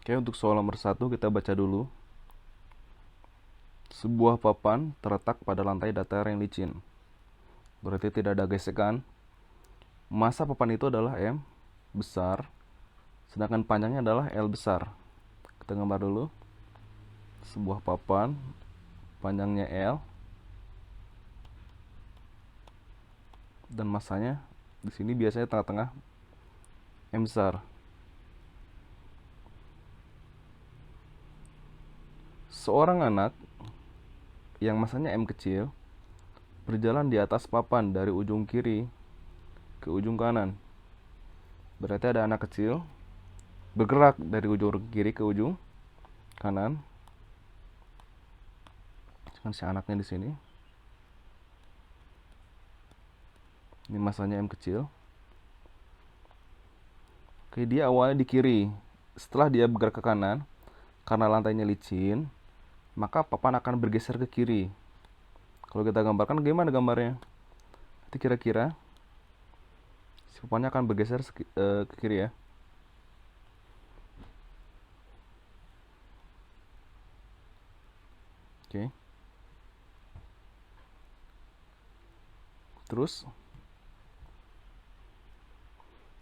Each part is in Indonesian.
Oke, untuk soal nomor 1 kita baca dulu. Sebuah papan terletak pada lantai datar yang licin. Berarti tidak ada gesekan. Massa papan itu adalah M besar, sedangkan panjangnya adalah L besar. Kita gambar dulu. Sebuah papan, panjangnya L, dan massanya di sini biasanya tengah-tengah M besar. Seorang anak yang massanya M kecil berjalan di atas papan dari ujung kiri ke ujung kanan. Berarti ada anak kecil bergerak dari ujung kiri ke ujung kanan. Kan si anaknya di sini. Ini massanya M kecil. Oke, dia awalnya di kiri. Setelah dia bergerak ke kanan, karena lantainya licin, maka papan akan bergeser ke kiri. Kalau kita gambarkan, gimana gambarnya? Nanti kira-kira si papannya akan bergeser ke kiri ya. Oke. Terus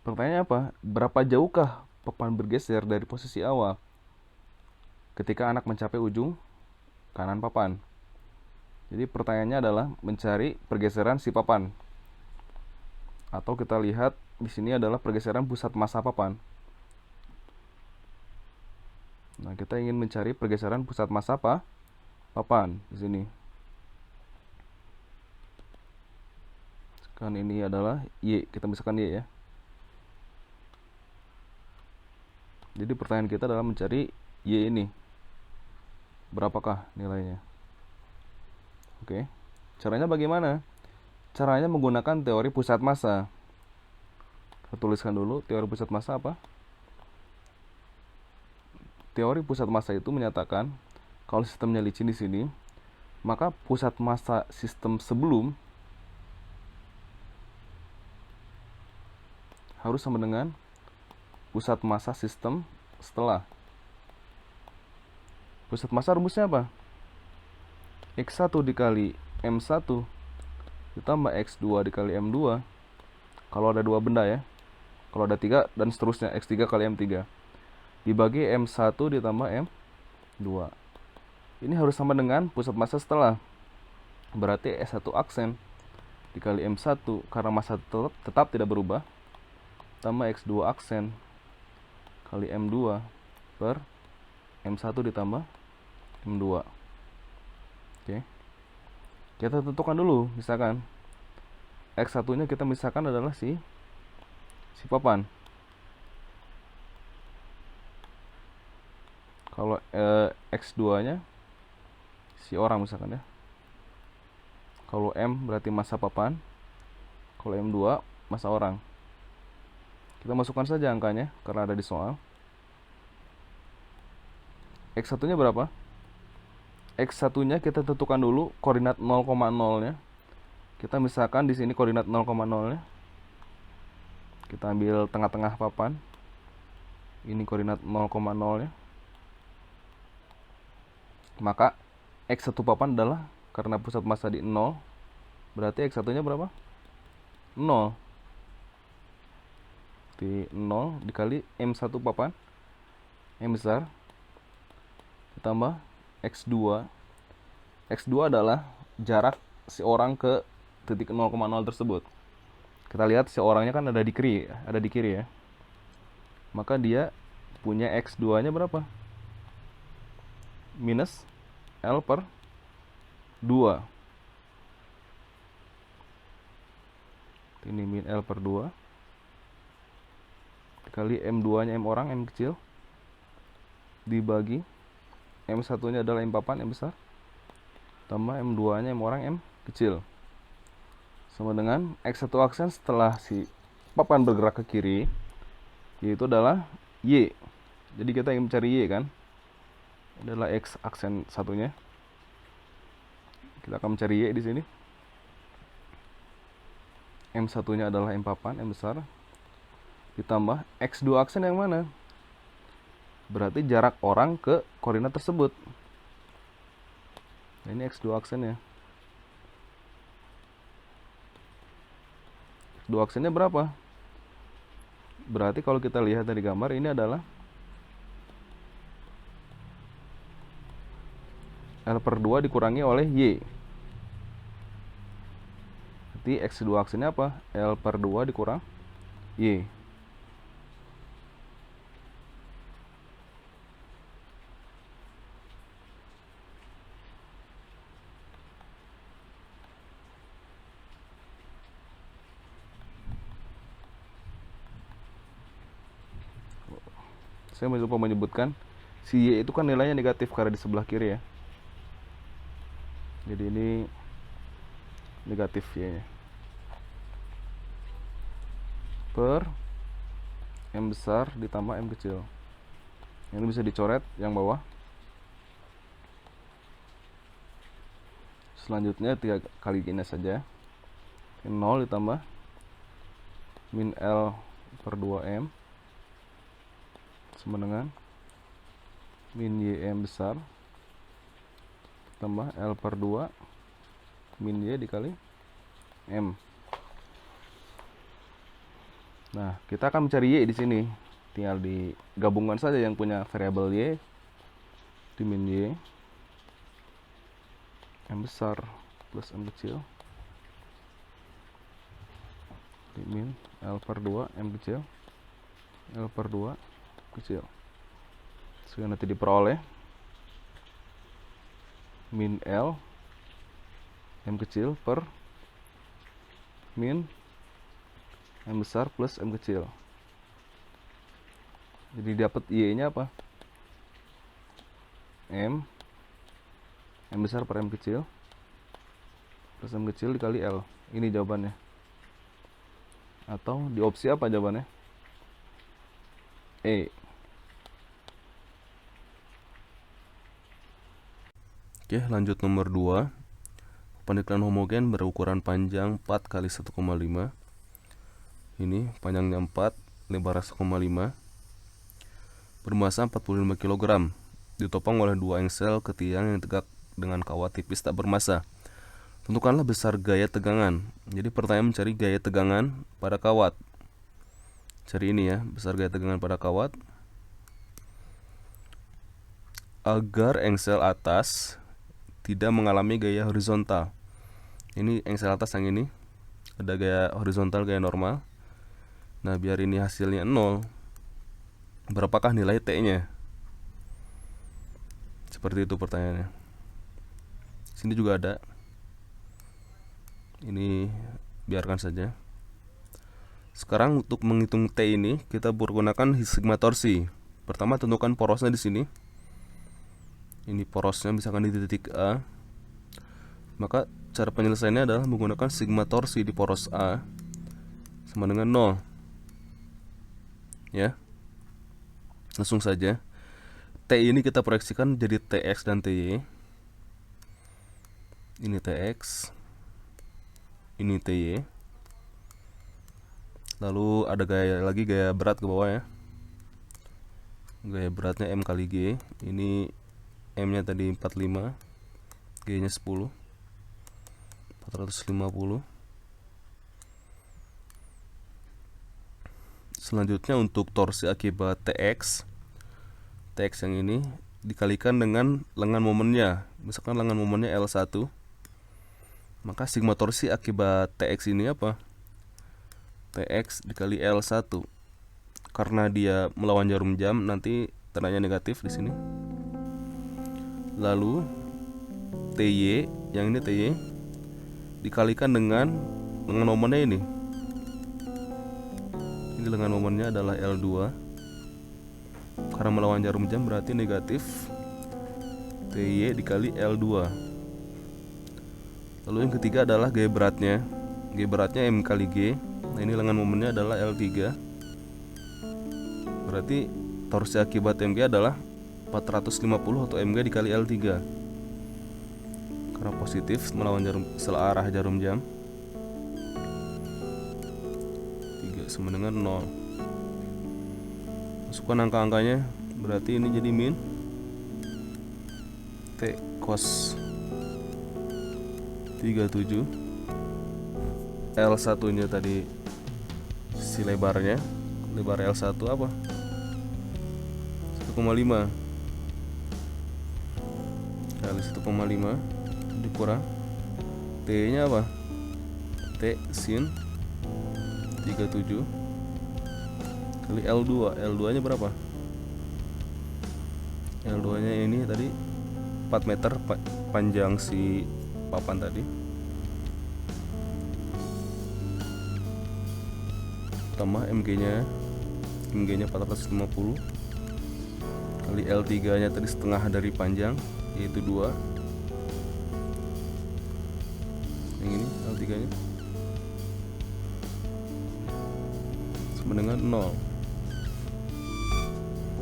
pertanyaannya apa? Berapa jauhkah papan bergeser dari posisi awal ketika anak mencapai ujung kanan papan? Jadi pertanyaannya adalah mencari pergeseran si papan. Atau kita lihat di sini adalah pergeseran pusat massa papan. Nah, kita ingin mencari pergeseran pusat massa papan di sini. Kan ini adalah Y, kita misalkan Y ya. Jadi pertanyaan kita adalah mencari Y ini. Berapakah nilainya? Oke. Caranya bagaimana? Caranya menggunakan teori pusat massa. Kita tuliskan dulu teori pusat massa apa? Teori pusat massa itu menyatakan kalau sistemnya licin di sini, maka pusat massa sistem sebelum harus sama dengan pusat massa sistem setelah. Pusat massa rumusnya apa? X1 dikali M1 ditambah X2 dikali M2. Kalau ada dua benda ya. Kalau ada 3 dan seterusnya, X3 kali M3 dibagi M1 ditambah M2. Ini harus sama dengan pusat massa setelah. Berarti S1 aksen dikali M1 karena massa tetap tidak berubah, tambah X2 aksen kali M2 per M1 ditambah M2. Oke. Kita tentukan dulu, misalkan X1 nya kita misalkan adalah si papan. Kalau X2 nya si orang misalkan ya. Kalau M berarti massa papan, kalau M2 massa orang. Kita masukkan saja angkanya karena ada di soal. X1 nya berapa? X1 nya kita tentukan dulu koordinat 0,0 nya. Kita misalkan di sini koordinat 0,0 nya. Kita ambil tengah-tengah papan. Ini koordinat 0,0 nya. Maka X1 papan adalah karena pusat massa di 0, berarti X1 nya berapa? 0. Di 0 dikali M1 papan, M besar, ditambah X2. X2 adalah jarak si orang ke titik 0,0 tersebut. Kita lihat si orangnya kan ada di kiri ya. Maka dia punya X2 nya berapa? Minus L per 2. Ini min L per 2 dikali M2 nya M orang, M kecil, dibagi M1 nya adalah M papan, M besar, tambah M2 nya M orang, M kecil, sama dengan X1 aksen setelah si papan bergerak ke kiri, yaitu adalah Y. Jadi kita ingin mencari Y kan, adalah X aksen satunya. Kita akan mencari Y di sini. M1 nya adalah M papan, M besar, ditambah X2 aksen yang mana? berarti jarak orang ke koordinat tersebut. Nah, ini X2 aksennya. X2 aksennya berapa? Berarti kalau kita lihat dari gambar ini adalah L/2 dikurangi oleh Y. Berarti X2 aksennya apa? L/2 dikurang Y. Saya lupa menyebutkan, si Y itu kan nilainya negatif karena di sebelah kiri ya. Jadi ini negatif Y-nya. Per M besar ditambah M kecil. Ini bisa dicoret yang bawah. Selanjutnya 3 kali gini saja. 0 ditambah min L per 2M sama dengan min YM besar tambah L per 2 min Y dikali M. Nah, kita akan mencari Y di sini. Tinggal digabungkan saja yang punya variabel Y di min Y M besar plus M kecil di min L per 2 M kecil L per 2 kecil. Sehingga nanti diperoleh min L M kecil per min M besar plus M kecil. Jadi dapat Y nya apa? M besar per M kecil plus M kecil dikali L. Ini jawabannya. Atau di opsi apa jawabannya? E. Oke, lanjut nomor 2. Pernikahan homogen berukuran panjang 4 kali 1,5. Ini panjangnya 4, lebarnya 1,5. Bermassa 45 kg. Ditopang oleh 2 engsel ke tiang yang tegak dengan kawat tipis tak bermassa. Tentukanlah besar gaya tegangan. Jadi pertanyaan mencari gaya tegangan pada kawat. Cari ini ya, besar gaya tegangan pada kawat. Agar engsel atas tidak mengalami gaya horizontal. Ini engsel atas yang ini ada gaya horizontal, gaya normal. Nah, biar ini hasilnya 0, berapakah nilai T-nya? Seperti itu pertanyaannya. Sini juga ada. Ini biarkan saja. Sekarang untuk menghitung T ini kita menggunakan sigma torsi. Pertama tentukan porosnya di sini. Ini porosnya misalkan di titik A. Maka cara penyelesaiannya adalah menggunakan sigma torsi di poros A sama dengan 0. Ya. Langsung saja. T ini kita proyeksikan jadi TX dan TY. Ini TX. Ini TY. Lalu ada gaya berat ke bawah ya. Gaya beratnya M kali G. Ini M-nya tadi 45, G-nya 10, 450. Selanjutnya untuk torsi akibat TX yang ini dikalikan dengan lengan momennya. Misalkan lengan momennya L1, maka sigma torsi akibat TX ini apa? TX dikali L1. Karena dia melawan jarum jam, nanti tandanya negatif di sini. Lalu TY, yang ini TY dikalikan dengan lengan momennya ini. Ini lengan momennya adalah L2. Karena melawan jarum jam berarti negatif TY dikali L2. Lalu yang ketiga adalah gaya beratnya. Gaya beratnya M kali G. Nah, ini lengan momennya adalah L3. Berarti torsi akibat MG adalah 450 atau MG dikali L3. Karena positif melawan searah jarum jam. 3 sama dengan 0. Masukkan angka-angkanya berarti ini jadi min T cos 37. L1 nya tadi si lebarnya, lebar L1 apa? 1,5 kali 1,5 dikurang T nya apa? T sin 37 kali L2. L2 nya berapa? L2 nya ini tadi 4 meter panjang si papan tadi, tambah MG nya 450 kali L3 nya tadi setengah dari panjang, yaitu 2. Yang ini L3 nya sama dengan 0.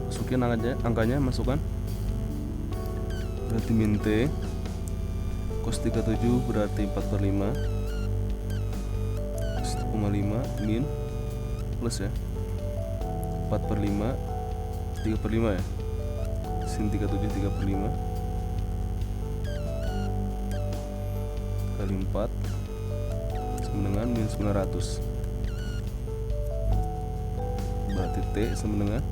Masukin angkanya, masukkan. Berarti min T cos 37 berarti 4/5 1,5 min plus ya 4/5 3/5 ya, sin 37 3/5 kali 4 sama dengan min 900. Berarti T sama dengan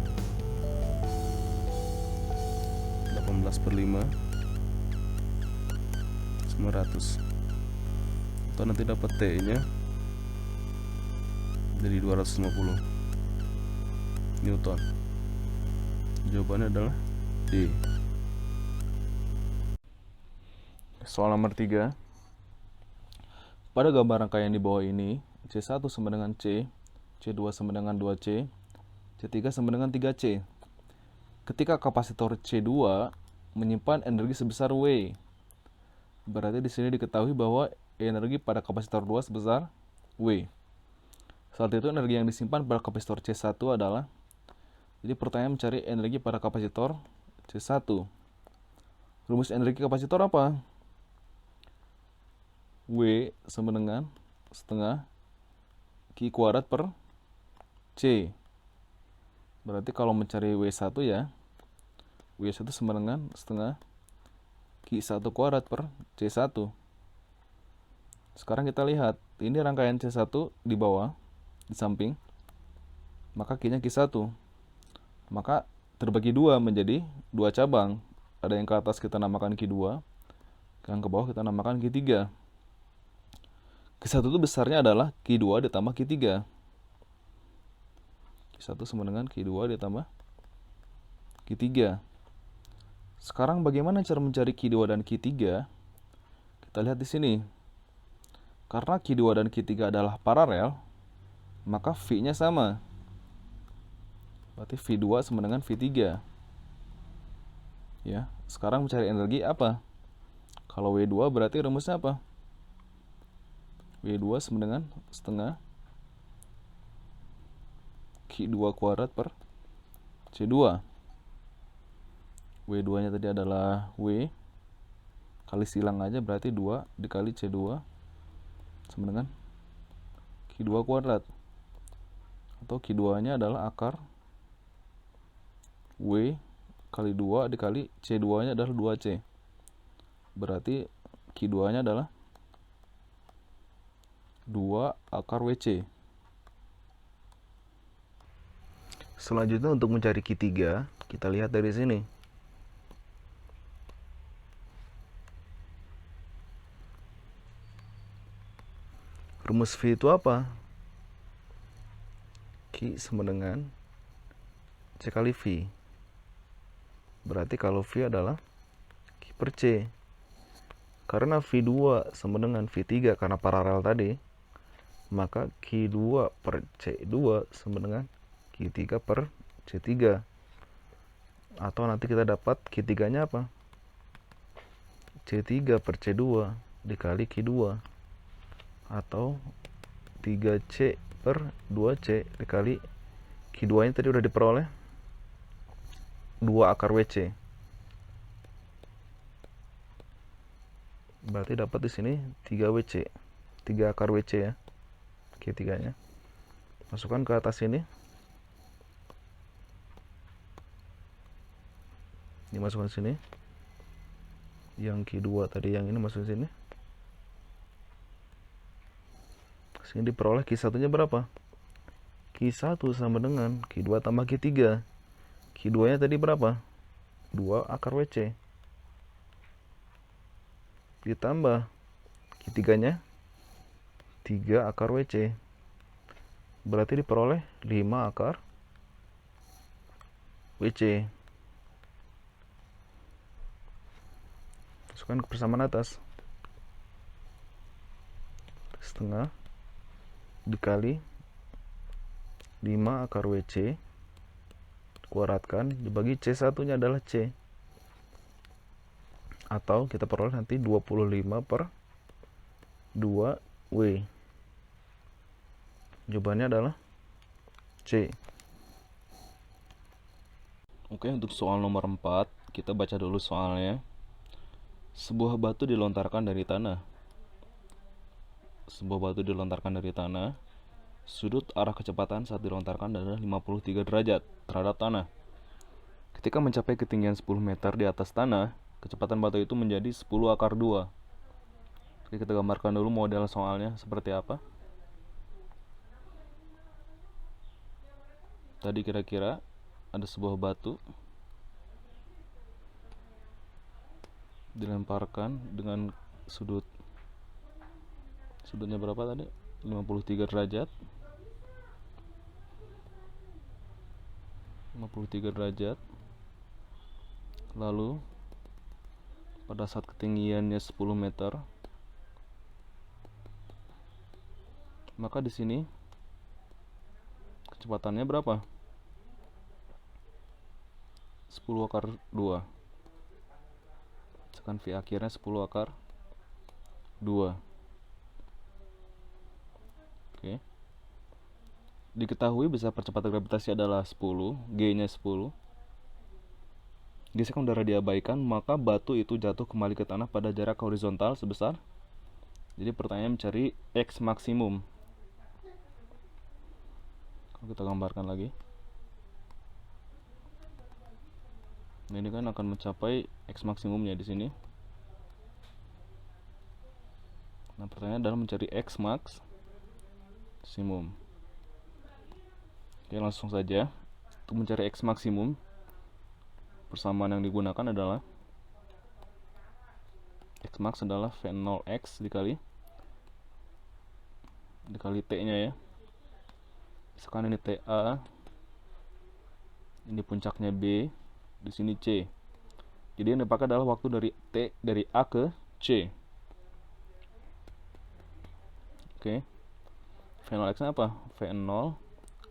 18/5 900. Atau nanti dapat T nya jadi 250 Newton. Jawabannya adalah D. Soal nomor 3. Pada gambar rangkaian di bawah ini, C1 sama dengan C, C2 sama dengan 2C, C3 sama dengan 3C. Ketika kapasitor C2 menyimpan energi sebesar W, berarti di sini diketahui bahwa energi pada kapasitor 2 sebesar W. Saat itu energi yang disimpan pada kapasitor C1 adalah, jadi pertanyaan mencari energi pada kapasitor C1. Rumus energi kapasitor apa? W sama dengan setengah Q kuadrat per C. Berarti kalau mencari W1 ya, W1 sama dengan setengah Q1 kuadrat per C1. Sekarang kita lihat, ini rangkaian C1 di bawah, di samping, maka Q-nya Q1. Maka terbagi 2 menjadi 2 cabang. Ada yang ke atas kita namakan Q2, yang ke bawah kita namakan Q3. Q1 itu besarnya adalah Q2 ditambah Q3. Q1 sama dengan Q2 ditambah Q3. Sekarang bagaimana cara mencari Q2 dan Q3? Kita lihat di sini. Karena Q2 dan Q3 adalah paralel, maka V-nya sama. Berarti V2 sama dengan V3. Ya, sekarang mencari energi apa? Kalau W2 berarti rumusnya apa? W2 sama dengan setengah Q2 kuadrat per C2. W2 nya tadi adalah W kali silang aja, berarti 2 dikali C2 sama dengan Q2 kuadrat. Atau Q2 nya adalah akar W kali 2 dikali C2 nya adalah 2C. Berarti Q2 nya adalah 2 akar WC. Selanjutnya untuk mencari Q3, kita lihat dari sini. Rumus V itu apa? Q sama dengan C kali V. Berarti kalau V adalah Q per C. Karena V2 sama dengan V3 karena paralel tadi, maka Q2 per C2 sama dengan Q3 per C3. Atau nanti kita dapat Q3 nya apa? C3 per C2 dikali Q2. Atau 3C per 2C dikali Q2 nya tadi udah diperoleh 2 akar WC. Berarti dapat di sini 3 WC, 3 akar WC ya, Q3 nya. Masukkan ke atas ini. Ini masukkan sini. Yang Q2 tadi yang ini masuk sini. Sini diperoleh Q1 nya berapa? Q1 sama dengan Q2 tambah Q3. Q2 nya tadi berapa? 2 akar WC. Ditambah Q3 nya 3 akar WC. Berarti diperoleh 5 akar WC. Masukkan ke persamaan atas. Setengah dikali 5 akar WC kuadratkan dibagi C1 nya adalah C, atau kita peroleh nanti 25 per 2W. Jawabannya adalah C. Oke, untuk soal nomor 4 kita baca dulu soalnya. Sebuah batu dilontarkan dari tanah. Sudut arah kecepatan saat dilontarkan adalah 53 derajat terhadap tanah. Ketika mencapai ketinggian 10 meter di atas tanah, kecepatan batu itu menjadi 10 akar 2. Oke, kita gambarkan dulu model soalnya seperti apa. Tadi kira-kira ada sebuah batu dilemparkan dengan sudutnya berapa tadi? 53 derajat. 53 derajat. Lalu pada saat ketinggiannya 10 meter, maka di sini kecepatannya berapa? 10 akar 2. Misalkan V akhirnya 10 akar 2. Oke. Diketahui besar percepatan gravitasi adalah 10, G-nya 10. Gesekan udara diabaikan, maka batu itu jatuh kembali ke tanah pada jarak horizontal sebesar. Jadi pertanyaan mencari X maksimum. Kalau kita gambarkan lagi. Nah, ini kan akan mencapai X maksimumnya di sini. Nah, pertanyaan adalah mencari X maksimum. Oke, langsung saja. Untuk mencari X maksimum, persamaan yang digunakan adalah X max adalah V0X dikali T-nya ya. Misalkan ini TA, ini puncaknya B, di sini C. Jadi yang dipakai adalah waktu dari A ke C. Oke. V0X nya apa? V0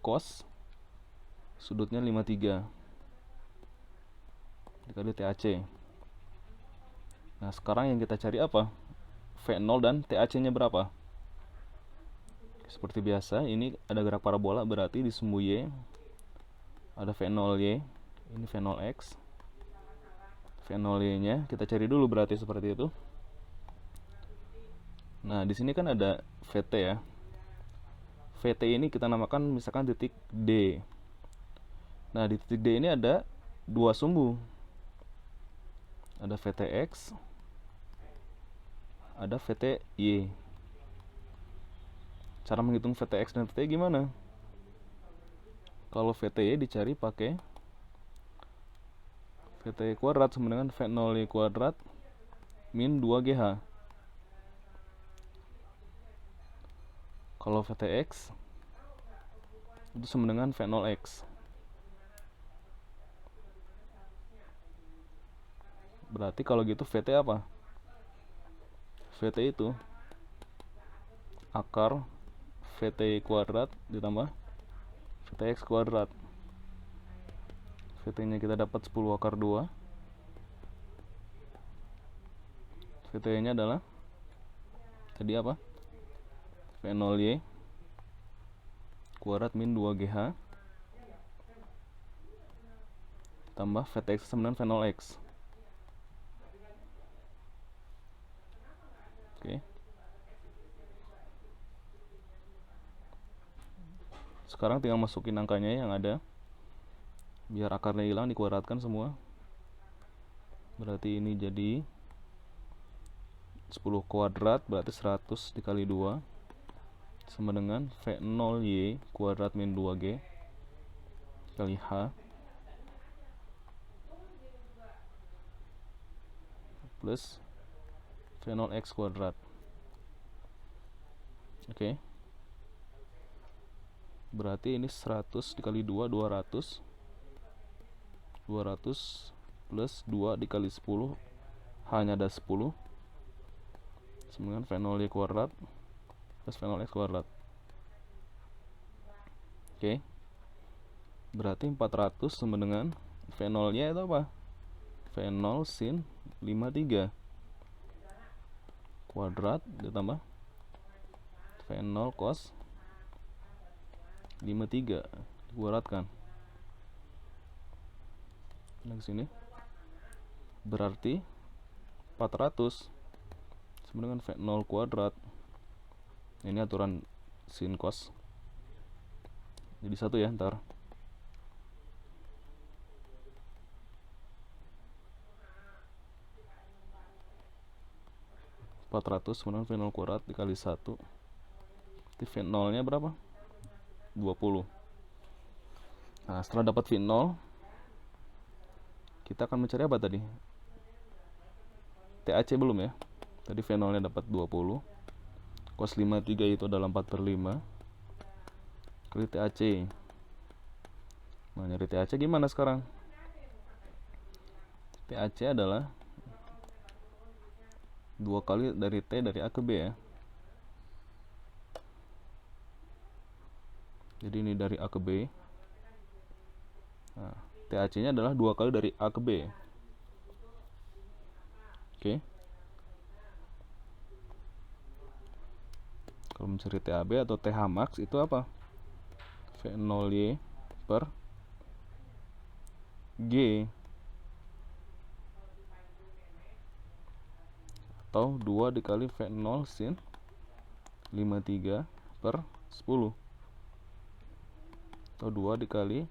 cos sudutnya 53 dikali TAC. Nah, sekarang yang kita cari apa? V0 dan TAC nya berapa? Seperti biasa, ini ada gerak parabola, berarti di sumbu Y ada V0Y, ini V0X. V0Y nya kita cari dulu, berarti seperti itu. Nah, di sini kan ada VT ya. VT ini kita namakan misalkan titik D. Nah, di titik D ini ada dua sumbu. Ada VTX, ada VTY. Cara menghitung VTX dan VTY gimana? Kalau VTY dicari pakai VTY kuadrat sama dengan V0Y kuadrat min 2GH. Kalau VTX itu sama dengan V0X. Berarti kalau gitu VT apa? VT itu akar VT kuadrat ditambah VTX kuadrat. VT nya kita dapat 10 akar 2. VT nya adalah tadi apa? V0Y kuadrat min 2GH tambah VTX sama dengan V0X. Oke. Sekarang tinggal masukin angkanya yang ada, biar akarnya hilang, dikuadratkan semua. Berarti ini jadi 10 kuadrat, berarti 100 dikali 2 sama dengan V0Y kuadrat min 2G kali H plus V0X kuadrat. Oke. Berarti ini 100 dikali 2, 200. 200 plus 2 dikali 10, hanya ada 10. Sama dengan V0Y kuadrat plus V0X kuadrat. Oke. Berarti 400 sama dengan V0-nya itu apa? V0 sin 53 kuadrat ditambah V0 cos 53 dikuadratkan. Nah, sini berarti 400 sama dengan V0 kuadrat. Ini aturan sin cos. Jadi satu ya ntar. Kemudian V0 kuadrat dikali 1. Jadi V0 nya berapa? 20. Nah, setelah dapat V0, kita akan mencari apa tadi? TAC belum ya? Tadi V0 nya dapat 20. Cos 53 itu adalah 4/5 kali TAC. Nah, nyari TAC gimana sekarang? TAC adalah 2 kali dari T dari A ke B ya. Jadi ini dari A ke B. Nah, TAC nya adalah 2 kali dari A ke B. Oke. Kalau mencari TAB atau TH max itu apa? V0Y per G atau 2 dikali V0 sin 53 per 10 atau 2 dikali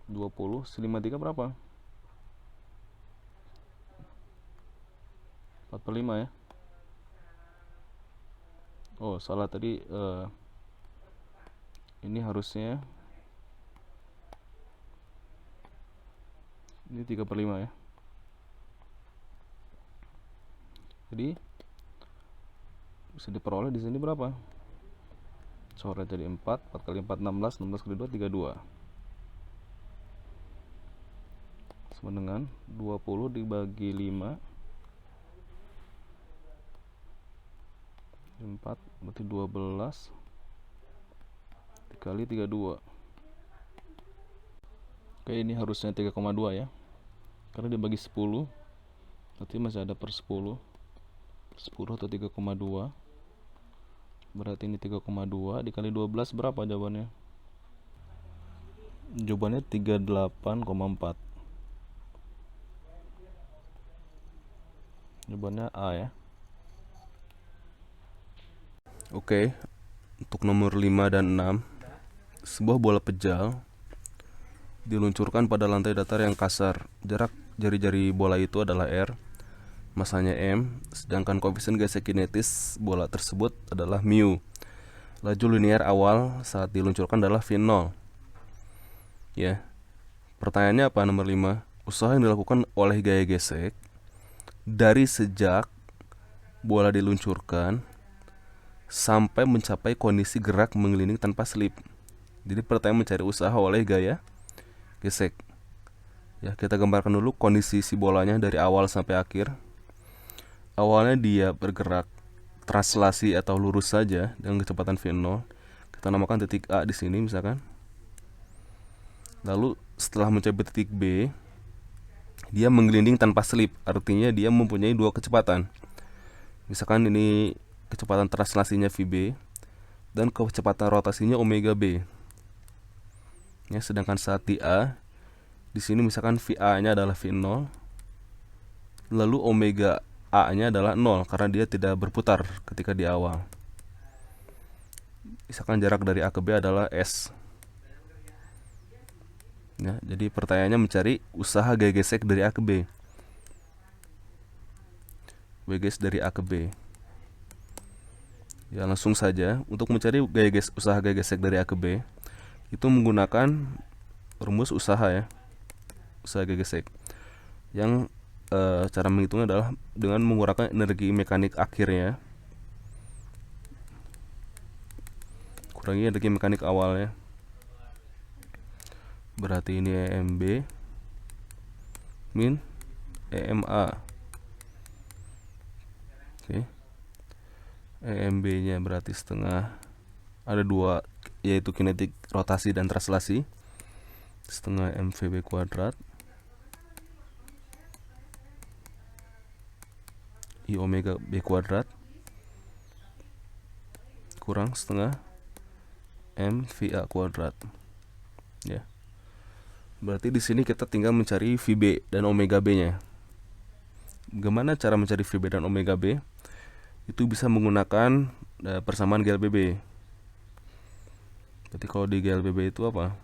20 sin 53 berapa? 4/5 ya. Oh, salah tadi, ini harusnya ini 3/5 ya. Jadi bisa diperoleh di sini berapa? Coret jadi 4 kali 4 16, 16 kali 2 32. Sama dengan 20 dibagi 5 4 berarti 12 dikali 32. Oke, ini harusnya 3,2 ya. Karena dibagi 10 berarti masih ada per 10 atau 3,2. Berarti ini 3,2 dikali 12 berapa jawabannya? Jawabannya 38,4. Jawabannya A ya. Oke, untuk nomor 5 dan 6, sebuah bola pejal diluncurkan pada lantai datar yang kasar. Jarak jari-jari bola itu adalah R, masanya M, sedangkan koefisien gesek kinetis bola tersebut adalah mu. Laju linear awal saat diluncurkan adalah V0. Ya. Pertanyaannya apa nomor 5? Usaha yang dilakukan oleh gaya gesek dari sejak bola diluncurkan sampai mencapai kondisi gerak mengelilingi tanpa slip. Jadi pertanyaan mencari usaha oleh gaya gesek. Ya, kita gambarkan dulu kondisi si bolanya dari awal sampai akhir. Awalnya dia bergerak translasi atau lurus saja dengan kecepatan V0. Kita namakan titik A di sini misalkan. Lalu setelah mencapai titik B, dia menggelinding tanpa slip, artinya dia mempunyai dua kecepatan. Misalkan ini kecepatan translasinya VB dan kecepatan rotasinya omega B. Ya, sedangkan saat di A, di sini misalkan VA-nya adalah V0, lalu omega A-nya adalah 0 karena dia tidak berputar ketika di awal. Misalkan jarak dari A ke B adalah S. Ya, jadi pertanyaannya mencari usaha gaya gesek dari A ke B. WGS dari A ke B. Ya, langsung saja untuk mencari usaha gaya gesek dari A ke B itu menggunakan rumus usaha ya, usaha gaya gesek. Yang cara menghitungnya adalah dengan mengurangi energi mekanik akhirnya kurangi energi mekanik awalnya. Berarti ini EMB min EMA. Oke. EMB nya berarti setengah, ada dua, yaitu kinetik rotasi dan translasi, setengah MVB kuadrat I omega B kuadrat kurang setengah MVA kuadrat. Ya. Berarti di sini kita tinggal mencari VB dan omega B-nya. Bagaimana cara mencari VB dan omega B? Itu bisa menggunakan persamaan GLBB. Berarti kalau di GLBB itu apa?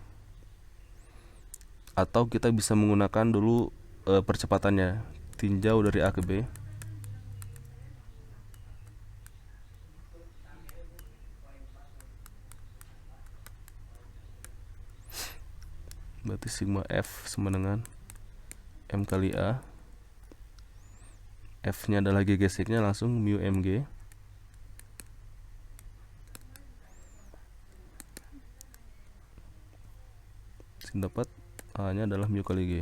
Atau kita bisa menggunakan dulu percepatannya, tinjau dari A ke B. Berarti sigma F sama dengan M kali A. F nya adalah G geseknya, langsung mu mg. Sini dapat A nya adalah mu kali G.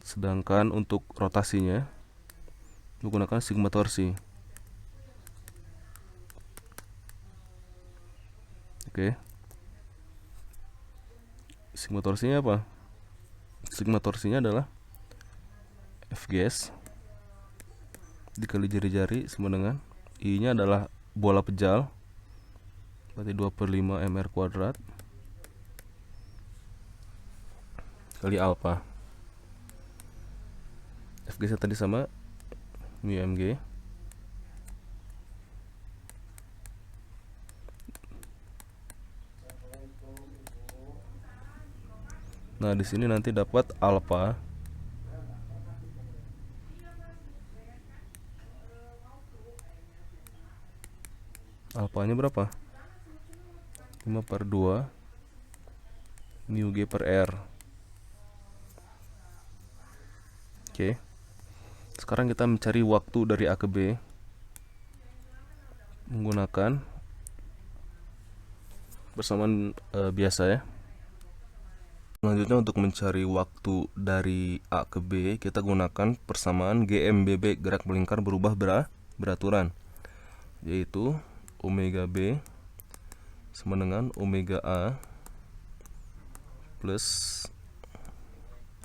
Sedangkan untuk rotasinya menggunakan sigma torsi. Oke. Sigma torsinya apa? Sigma torsinya adalah Fgs dikali jari-jari sama dengan I nya adalah bola pejal, berarti 2/5 mr kuadrat kali alpha. Fgs tadi sama mu mg. Nah, di sini nanti dapat alpha alpanya berapa? 5/2 mu G per R. Oke. Sekarang kita mencari waktu dari A ke B menggunakan persamaan biasa ya. Selanjutnya untuk mencari waktu dari A ke B, kita gunakan persamaan GMBB, gerak melingkar berubah beraturan, yaitu omega B sama dengan omega A plus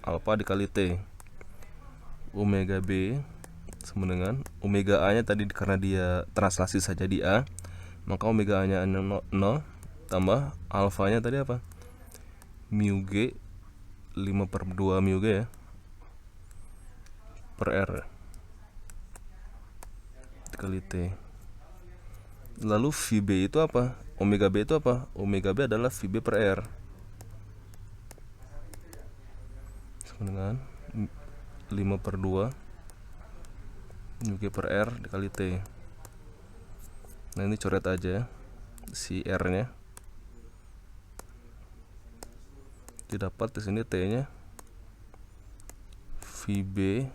alpha dikali T. Omega B sama dengan omega A nya tadi karena dia translasi saja di A, maka omega A nya 0 tambah alpha nya tadi apa? Mu G 5/2 mu G ya per R dikali T. Lalu VB itu apa? Omega B itu apa? Omega B adalah VB per R sama dengan 5/2 mu G per R dikali T. Nah, ini coret aja si R nya. Didapat di sini T nya VB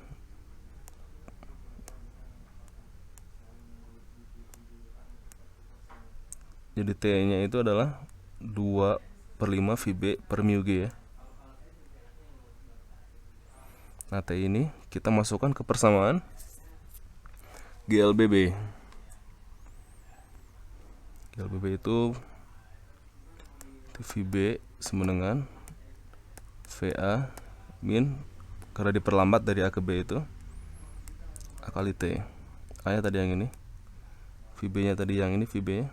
jadi T nya itu adalah 2/5 VB per mu G ya. Nah, T ini kita masukkan ke persamaan GLBB. GLBB itu VB sama dengan VA min, karena diperlambat dari A ke B itu A kali T. A nya tadi yang ini, VB nya tadi yang ini, VB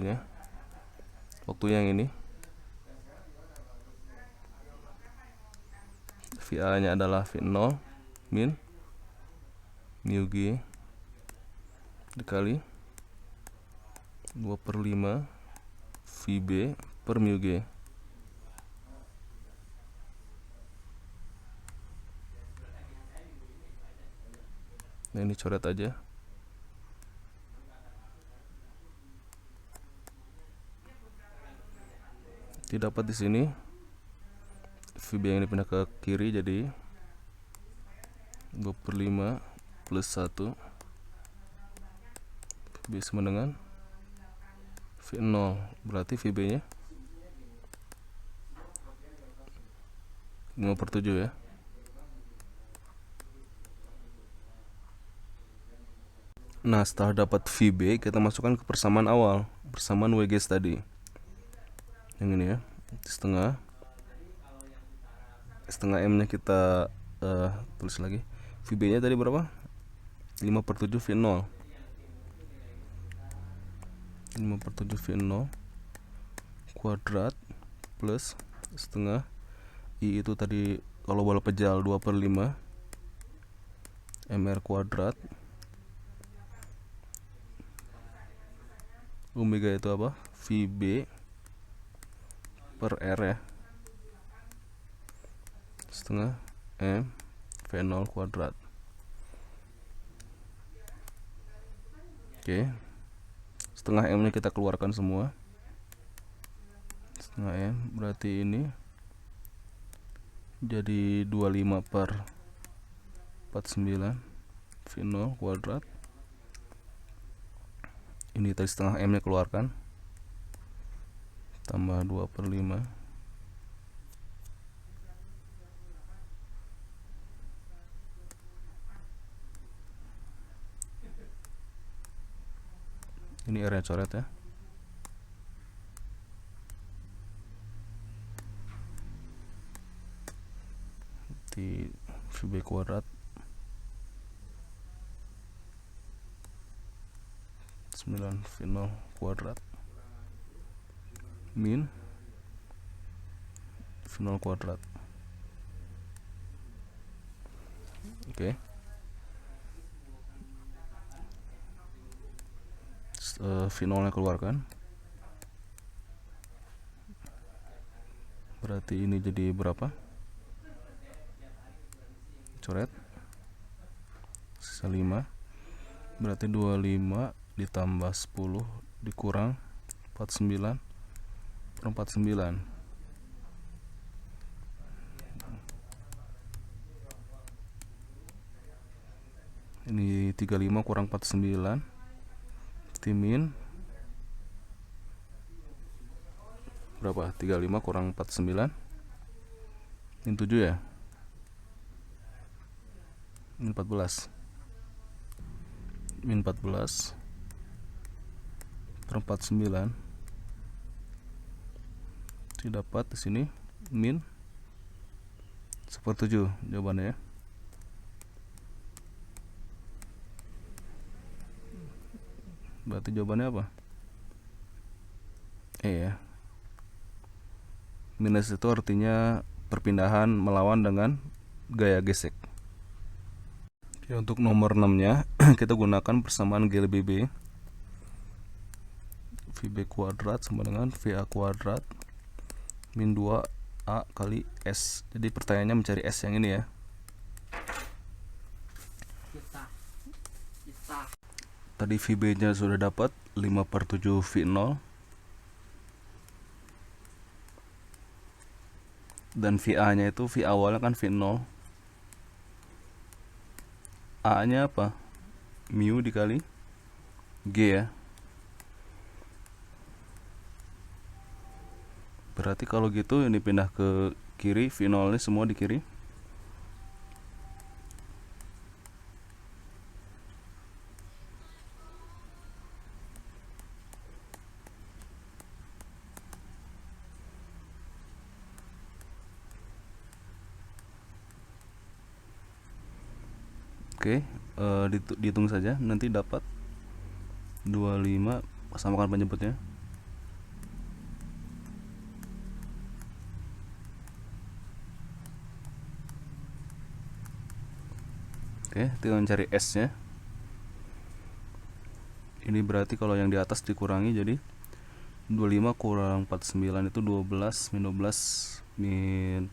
nya waktu yang ini, VA nya adalah V0 min mu G dikali 2/5 VB per mu G. Nah, ini coret aja. Didapat di sini VB yang dipindah ke kiri jadi 2/5 plus 1 VB sama dengan V0, berarti VB nya 5/7 ya. Nah, setelah dapat VB, kita masukkan ke persamaan awal, persamaan WGS tadi. Yang ini ya, setengah M nya kita tulis lagi. VB nya tadi berapa? 5/7 V0. 5/7 V0 kuadrat plus setengah I itu tadi kalau bola pejal 2/5 MR kuadrat. Omega itu apa? VB per R ya, setengah M V0 kuadrat. Oke, setengah M nya kita keluarkan semua. Setengah M berarti ini jadi 25/49 V0 kuadrat. Ini tadi setengah M nya keluarkan, tambah 2/5 ini R nya coret ya. Di VB kuadrat 9 V0 kuadrat min V0 kuadrat. Oke. V0 nya keluarkan, berarti ini jadi berapa? Coret sisa 5, berarti 25 ditambah 10 dikurang 49/49. Ini 35 kurang 49 min berapa? 35 kurang 49 min 7 ya, min 14 per 49 didapat di sini min 1/7 jawabannya ya. Berarti jawabannya apa? Ya. Minus itu artinya perpindahan melawan dengan gaya gesek. Oke, untuk nomor 6 nya kita gunakan persamaan GLBB. VB kuadrat sama dengan VA kuadrat min 2A kali S. Jadi pertanyaannya mencari S yang ini ya. Tadi VB nya sudah dapat 5/7 V0 dan VA nya itu V awalnya kan V0, A nya apa? Mu dikali G ya. Berarti kalau gitu ini pindah ke kiri, V0 nya semua di kiri. Oke, dihitung saja, nanti dapat 25, samakan penyebutnya. Oke, tinggal cari S nya. Ini berarti kalau yang di atas dikurangi jadi 25 kurang 49 itu 12 min 12 min,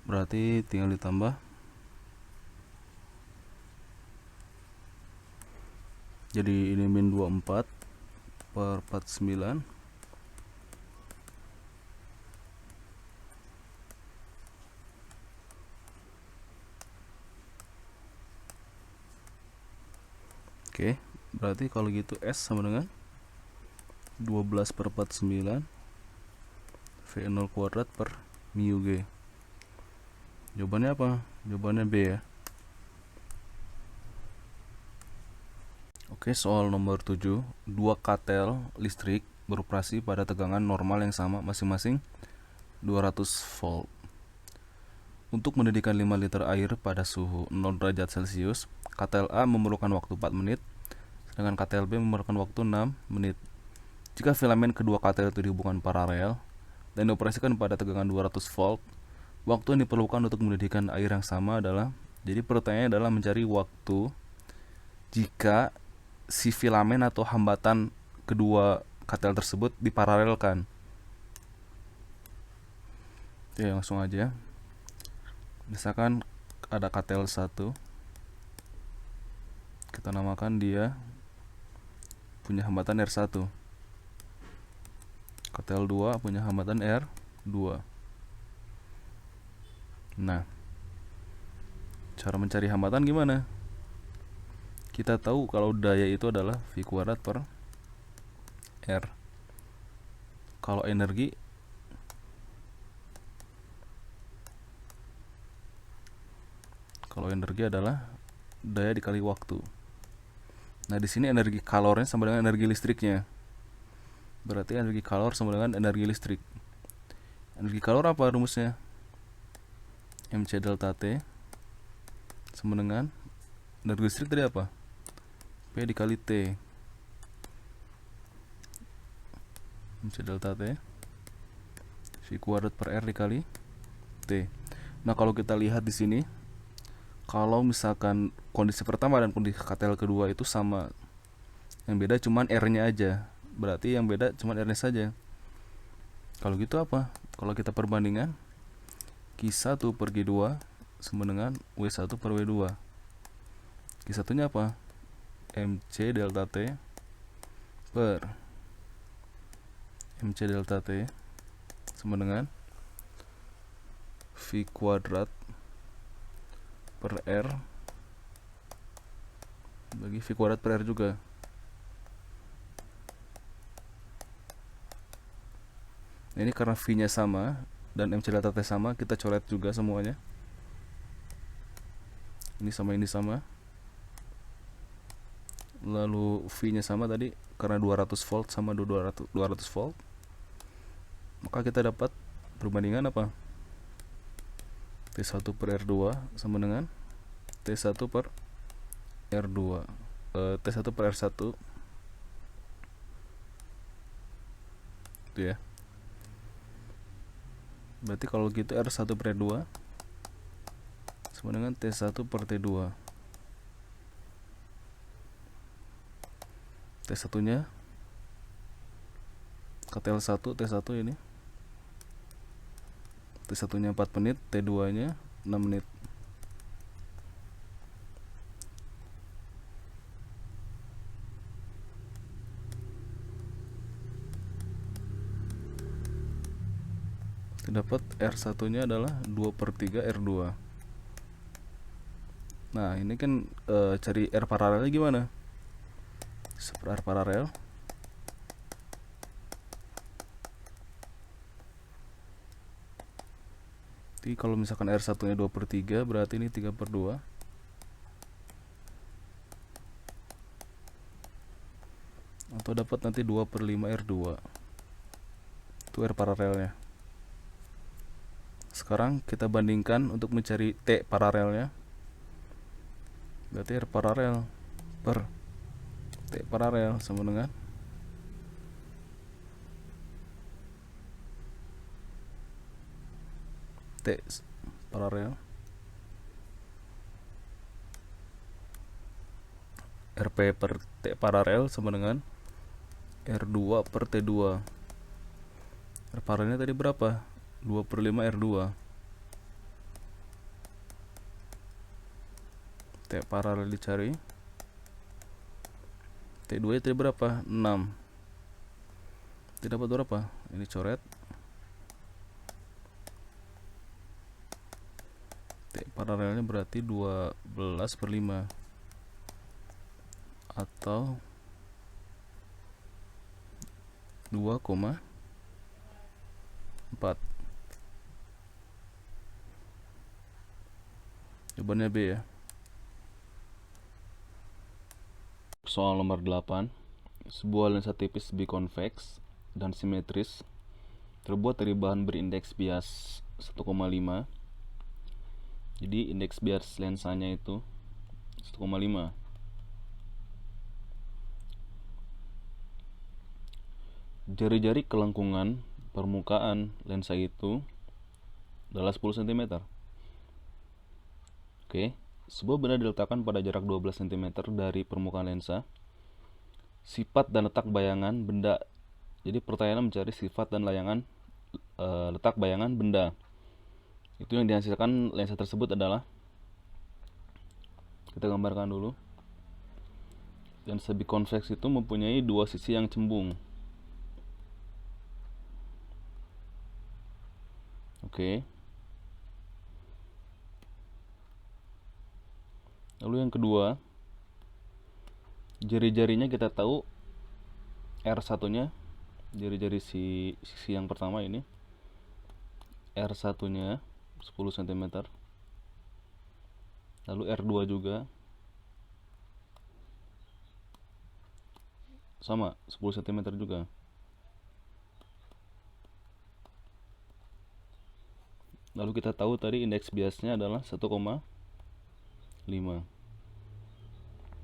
berarti tinggal ditambah Jadi ini min 24 per 49. Oke, berarti kalau gitu S sama dengan 12 per 49 V0 kuadrat per mu G. Jawabannya apa? Jawabannya B ya. Oke, soal nomor 7. Dua katel listrik beroperasi pada tegangan normal yang sama masing-masing 200 volt. Untuk mendidihkan 5 liter air pada suhu 0 derajat Celcius, katel A memerlukan waktu 4 menit, sedangkan katel B memerlukan waktu 6 menit. Jika filamen kedua katel itu dihubungkan paralel dan dioperasikan pada tegangan 200 volt, waktu yang diperlukan untuk mendidihkan air yang sama adalah, jadi pertanyaannya adalah mencari waktu jika si filamen atau hambatan kedua katel tersebut diparalelkan. Oke, langsung aja. Misalkan ada katel 1, kita namakan dia punya hambatan R1. Katel 2 punya hambatan R2. Nah, cara mencari hambatan gimana? Kita tahu kalau daya itu adalah V kuadrat per R. Kalau energi adalah daya dikali waktu. Nah, di sini energi kalornya sama dengan energi listriknya. Berarti energi kalor sama dengan energi listrik. Energi kalor apa rumusnya? MC delta T sama dengan energi listrik tadi apa? P dikali T. MC delta T V kuadrat per R dikali T. Nah, kalau kita lihat di sini, kalau misalkan kondisi pertama dan kondisi katel kedua itu sama, yang beda cuman R-nya aja. Berarti yang beda cuman R-nya saja. Kalau gitu apa? Kalau kita perbandingan, Q1 per Q2 sama dengan W1 per W2. Q1 nya apa? MC delta T per MC delta T sama dengan V kuadrat per R bagi V kuadrat per R juga. Nah, ini karena V nya sama dan MC delta T sama, kita coret juga semuanya. Ini sama. Lalu V nya sama tadi, karena 200 volt sama 200 volt, maka kita dapat perbandingan apa? T1 per R2 sama dengan T1 per R2. T1 per R1 itu ya. Berarti kalau gitu R1 per R2 sama dengan T1 per T2. T1 nya katel 1 T1 ini, T1 nya 4 menit, T2 nya 6 menit. Dapat R1 nya adalah 2 per 3 R2. Nah, ini kan cari R paralelnya gimana? R paralel jadi kalau misalkan R1 nya 2 per 3, berarti ini 3 per 2. Atau dapat nanti 2 per 5 R2. Itu R paralelnya. Sekarang kita bandingkan untuk mencari T paralelnya. Berarti R paralel per T paralel sama dengan T paralel RP per T paralel sama dengan R2 per T2. R paralelnya tadi berapa? 2 per 5 R2. T paralel dicari, T2 tadi berapa? 6. T dapat berapa? Ini coret. T paralelnya berarti 12/5 atau 2,4. Jawabannya B ya. Soal nomor 8. Sebuah lensa tipis biconvex dan simetris terbuat dari bahan berindeks bias 1,5. Jadi indeks bias lensanya itu 1,5. Jari-jari kelengkungan permukaan lensa itu adalah 10 cm. Oke, sebuah benda diletakkan pada jarak 12 cm dari permukaan lensa. Sifat dan letak bayangan benda. Jadi pertanyaan mencari sifat dan letak bayangan benda. Itu yang dihasilkan lensa tersebut adalah, kita gambarkan dulu. Lensa biconvex itu mempunyai dua sisi yang cembung. Oke. Lalu yang kedua, jari-jarinya kita tahu R1-nya, jari-jari sisi yang pertama ini, R1-nya 10 cm. Lalu R2 juga sama, 10 cm juga. Lalu kita tahu tadi indeks biasnya adalah 1,5.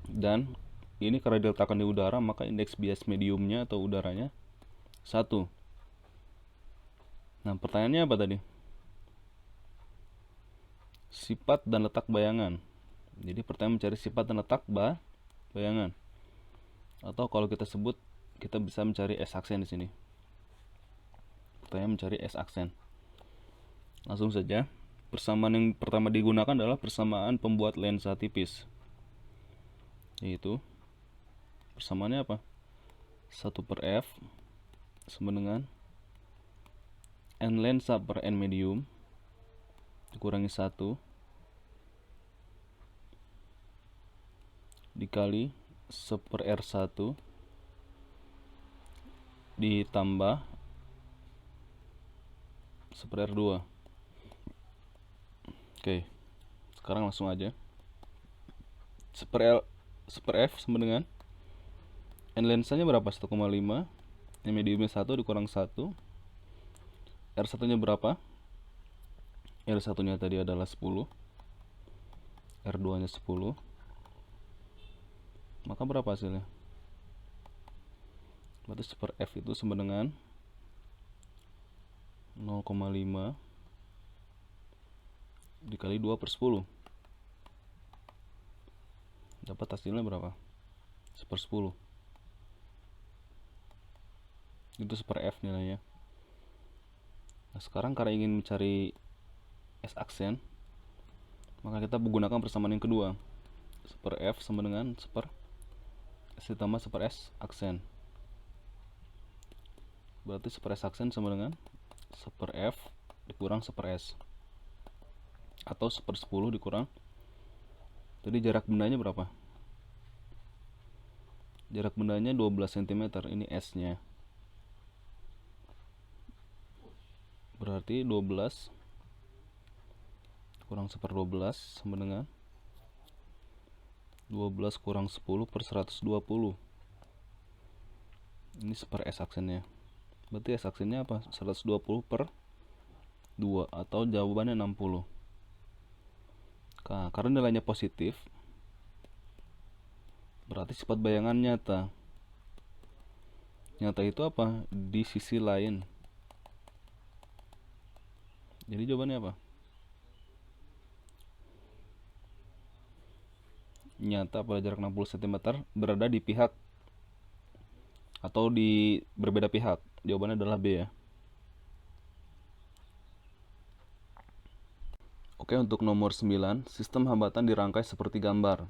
Dan ini karena diletakkan di udara, maka indeks bias mediumnya atau udaranya 1. Nah, pertanyaannya apa tadi? Sifat dan letak bayangan. Jadi pertanyaan mencari sifat dan letak bayangan. Atau kalau kita sebut, kita bisa mencari S-aksen di sini. Pertanyaan mencari S-aksen. Langsung saja. Persamaan yang pertama digunakan adalah persamaan pembuat lensa tipis. Yaitu persamaannya apa? 1/F sama dengan N lensa per N medium dikurangi 1 dikali 1/R1 ditambah 1/R2. Oke, sekarang langsung aja. 1/F sama dengan N lensanya berapa? 1,5. N mediumnya 1 dikurang 1. R1 nya berapa? R1 nya tadi adalah 10. R2 nya 10. Maka berapa hasilnya? Berarti 1/F itu sama dengan 0,5 dikali 2/10. Dapat hasilnya berapa? 1/10. Itu 1/F nilainya. Nah, sekarang karena ingin mencari S-aksen, maka kita menggunakan persamaan yang kedua. 1/F sama dengan 1/S ditambah 1/S aksen. Berarti 1/S aksen sama dengan 1/F dikurang 1/S. Atau 1/10 dikurang. Jadi jarak bendanya berapa? Jarak bendanya 12 cm. Ini S-nya. Berarti 12 kurang 1/12 sama dengan 12 kurang 10/120. Ini 1/S aksennya. Berarti S aksennya apa? 120/2 atau jawabannya 60. Nah, karena nilainya positif, berarti sifat bayangan nyata. Nyata itu apa? Di sisi lain. Jadi jawabannya apa? Nyata pada jarak 60 cm berada di pihak atau di berbeda pihak. Jawabannya adalah B ya. Oke, untuk nomor 9, sistem hambatan dirangkai seperti gambar.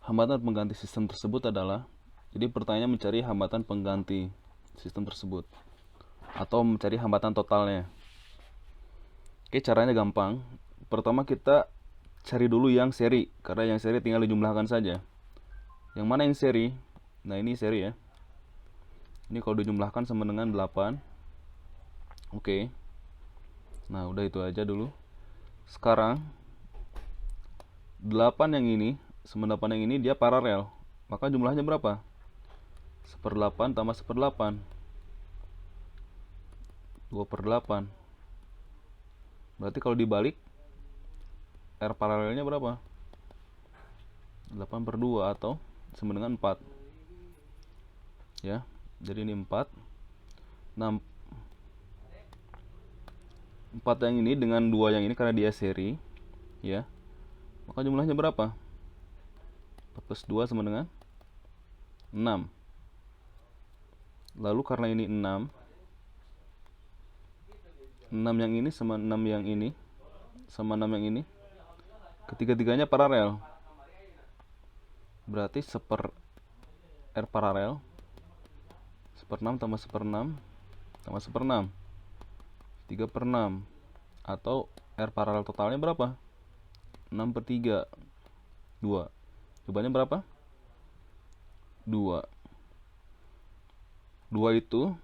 Hambatan pengganti sistem tersebut adalah Jadi pertanyaannya mencari hambatan pengganti sistem tersebut atau mencari hambatan totalnya. Oke, caranya gampang. Pertama kita cari dulu yang seri, karena yang seri tinggal dijumlahkan saja. Yang mana yang seri? Nah, ini seri ya. Ini kalau dijumlahkan sama dengan 8. Oke. Nah, udah itu aja dulu. Sekarang 8 yang ini sama 8 yang ini dia paralel. Maka jumlahnya berapa? 1/8 tambah 1/8. 2/8. Berarti kalau dibalik R paralelnya berapa? 8/2 atau sama dengan 4. Ya. Jadi ini 4. Nah, 4 yang ini dengan 2 yang ini karena dia seri, ya. Maka jumlahnya berapa? 4 plus 2 sama dengan 6. Lalu karena ini 6 yang ini sama 6 yang ini sama 6 yang ini, ketiga-tiganya paralel. Berarti R paralel 1/6 tambah 1/6 tambah 1/6, 3/6. Atau R paralel totalnya berapa? 6/3, 2. Jawabannya berapa? 2. 2 itu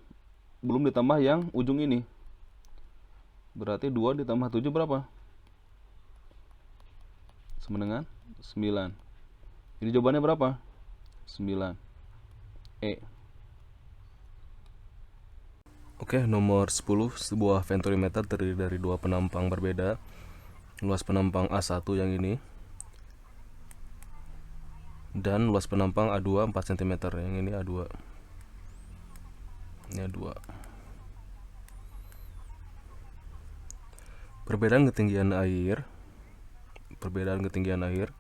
belum ditambah yang ujung ini. Berarti 2 ditambah 7 berapa? Sama dengan 9. Jadi jawabannya berapa? 9. E. Oke, nomor 10. Sebuah venturimeter terdiri dari dua penampang berbeda. Luas penampang A1 yang ini dan luas penampang A2 4 cm. Yang ini A2. Ini A2. Perbedaan ketinggian air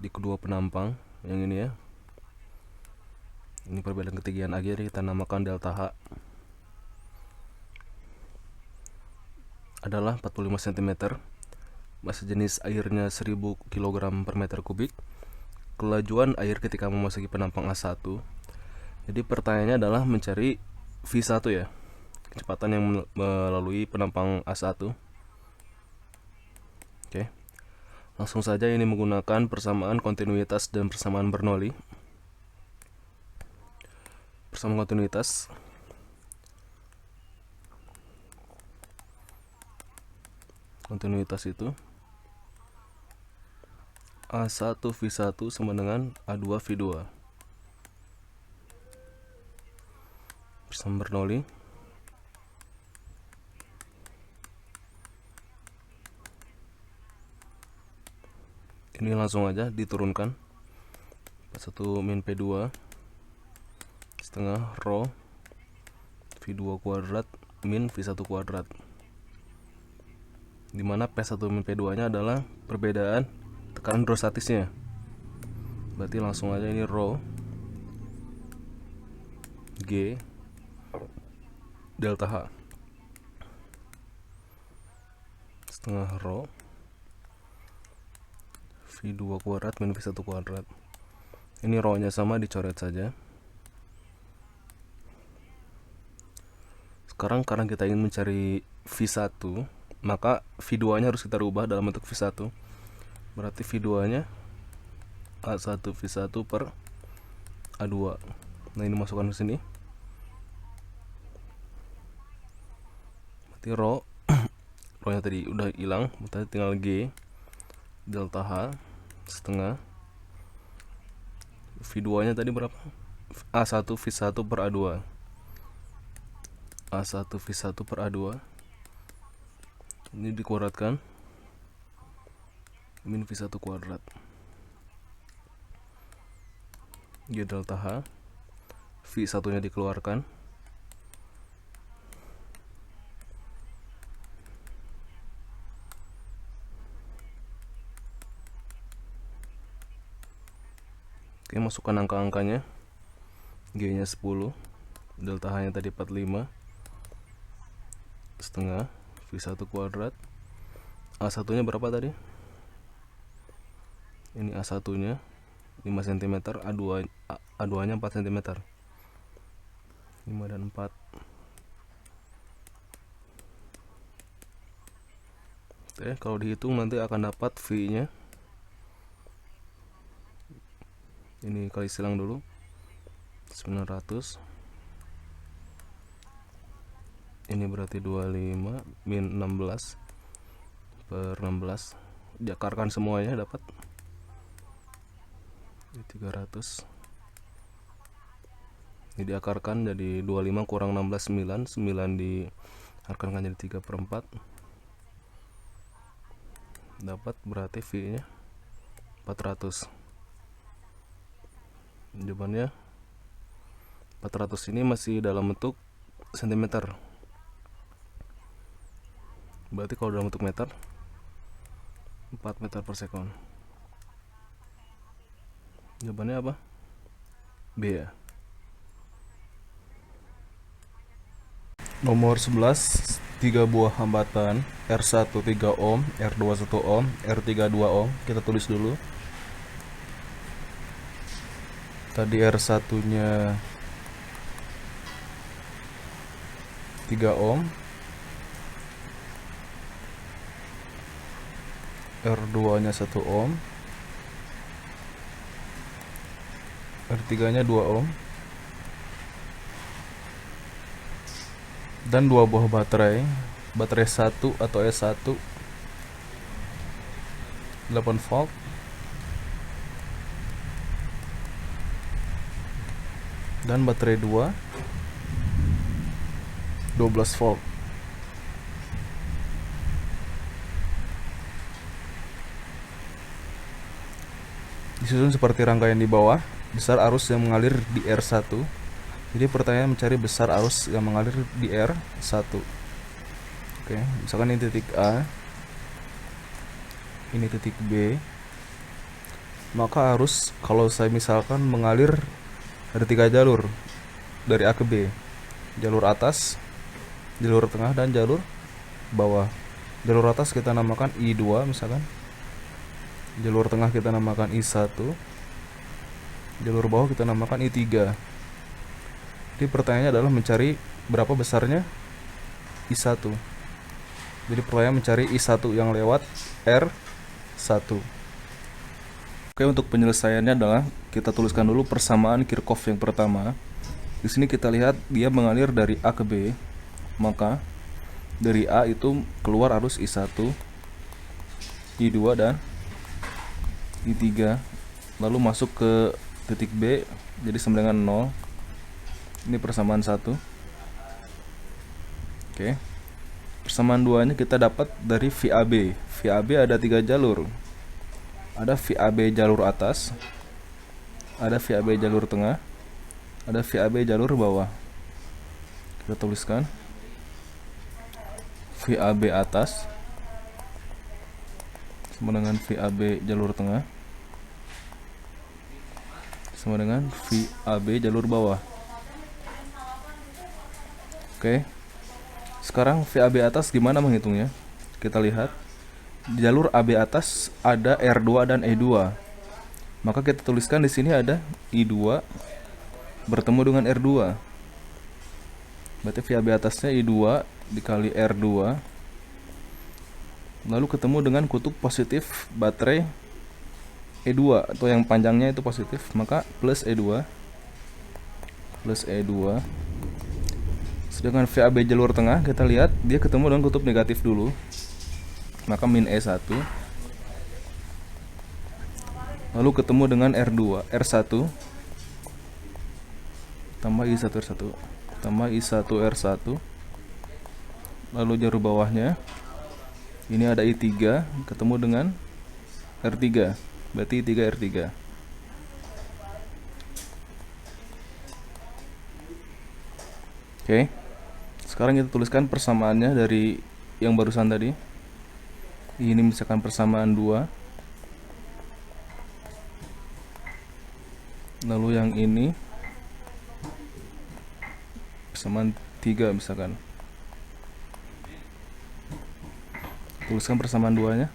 di kedua penampang yang ini ya. Ini perbedaan ketinggian air, kita namakan delta H, adalah 45 cm. Massa jenis airnya 1000 kg per meter kubik. Kelajuan air ketika memasuki penampang A1. Jadi pertanyaannya adalah mencari V1 ya, kecepatan yang melalui penampang A1. Oke. Langsung saja ini menggunakan persamaan kontinuitas dan persamaan Bernoulli. Persamaan kontinuitas. Kontinuitas itu A1 V1 sama dengan A2 V2. Persamaan Bernoulli. Ini langsung aja diturunkan. P1 min P2 setengah rho V2 kuadrat min V1 kuadrat, dimana P1 min P2 nya adalah perbedaan tekanan hidrostatisnya. Berarti langsung aja ini rho G delta H setengah rho V2 kuadrat min V1 kuadrat. Ini rho nya sama, dicoret saja. Sekarang karena kita ingin mencari V1, maka V2 nya harus kita rubah dalam bentuk V1. Berarti V2 nya A1 V1 per A2. Nah, ini masukkan ke sini. Berarti rho nya tadi udah hilang, berarti tinggal G delta H setengah V2 nya tadi berapa? A1 V1 per A2. A1 V1 per A2 ini dikuadratkan min V1 kuadrat. G delta H, V1 nya dikeluarkan, oke, masukkan angka-angkanya. G nya 10, delta H nya tadi 45 setengah V1 kuadrat. A1 nya berapa tadi? Ini A1 nya 5 cm, A2-nya 4 cm. 5 dan 4. Oke, kalau dihitung nanti akan dapat V-nya. Ini kali silang dulu. 900. Ini berarti 25 min 16 per 16. Diakarkan semuanya dapat 300. Ini diakarkan jadi 25 kurang 16 9. 9 diakarkan jadi 3/4. Dapat berarti V nya 400. Jawabannya 400 ini masih dalam bentuk cm. Berarti kalau dalam bentuk meter 4 meter per second. Jawabannya apa? B ya. Nomor 11, 3 buah hambatan, R1 3 ohm, R2 1 ohm, R3 2 ohm. Kita tulis dulu. Tadi R1-nya 3 ohm, R2-nya 1 ohm, R3-nya 2 ohm. Dan 2 buah baterai 1 atau S1 8 volt, dan baterai 2 12 volt. Disusun seperti rangkaian di bawah. Besar arus yang mengalir di R1. Jadi pertanyaan mencari besar arus yang mengalir di R1. Oke, misalkan ini titik A, ini titik B. Maka arus kalau saya misalkan mengalir ada 3 jalur dari A ke B. Jalur atas, jalur tengah, dan jalur bawah. Jalur atas kita namakan I2 misalkan. Jalur tengah kita namakan I1. Jalur bawah kita namakan I3. Jadi pertanyaannya adalah mencari berapa besarnya I1. Jadi pertanyaan mencari I1 yang lewat R1. Oke, untuk penyelesaiannya adalah kita tuliskan dulu persamaan Kirchhoff yang pertama. Di sini kita lihat dia mengalir dari A ke B. Maka dari A itu keluar arus I1, I2 dan I3. Lalu masuk ke titik B, jadi sama dengan 0. Ini persamaan 1. Oke. Persamaan 2-nya kita dapat dari VAB. VAB ada 3 jalur. Ada VAB jalur atas, ada VAB jalur tengah, ada VAB jalur bawah. Kita tuliskan VAB atas sama dengan VAB jalur tengah sama dengan VAB jalur bawah. Oke. Sekarang VAB atas gimana menghitungnya? Kita lihat. Di jalur AB atas ada R2 dan E2. Maka kita tuliskan di sini ada I2 bertemu dengan R2. Berarti VAB atasnya I2 dikali R2. Lalu ketemu dengan kutub positif baterai E2 atau yang panjangnya itu positif, maka plus E2. Plus E2. Sedangkan VAB jalur tengah kita lihat dia ketemu dengan kutub negatif dulu, maka min E1. Lalu ketemu dengan R2, R1 tambah I1 R1 tambah I1 R1. Lalu jalur bawahnya ini ada I3 ketemu dengan R3, berarti I3 R3. Oke. Sekarang kita tuliskan persamaannya dari yang barusan tadi. Ini misalkan persamaan 2. Lalu yang ini persamaan 3 misalkan. Tuliskan persamaan 2-nya.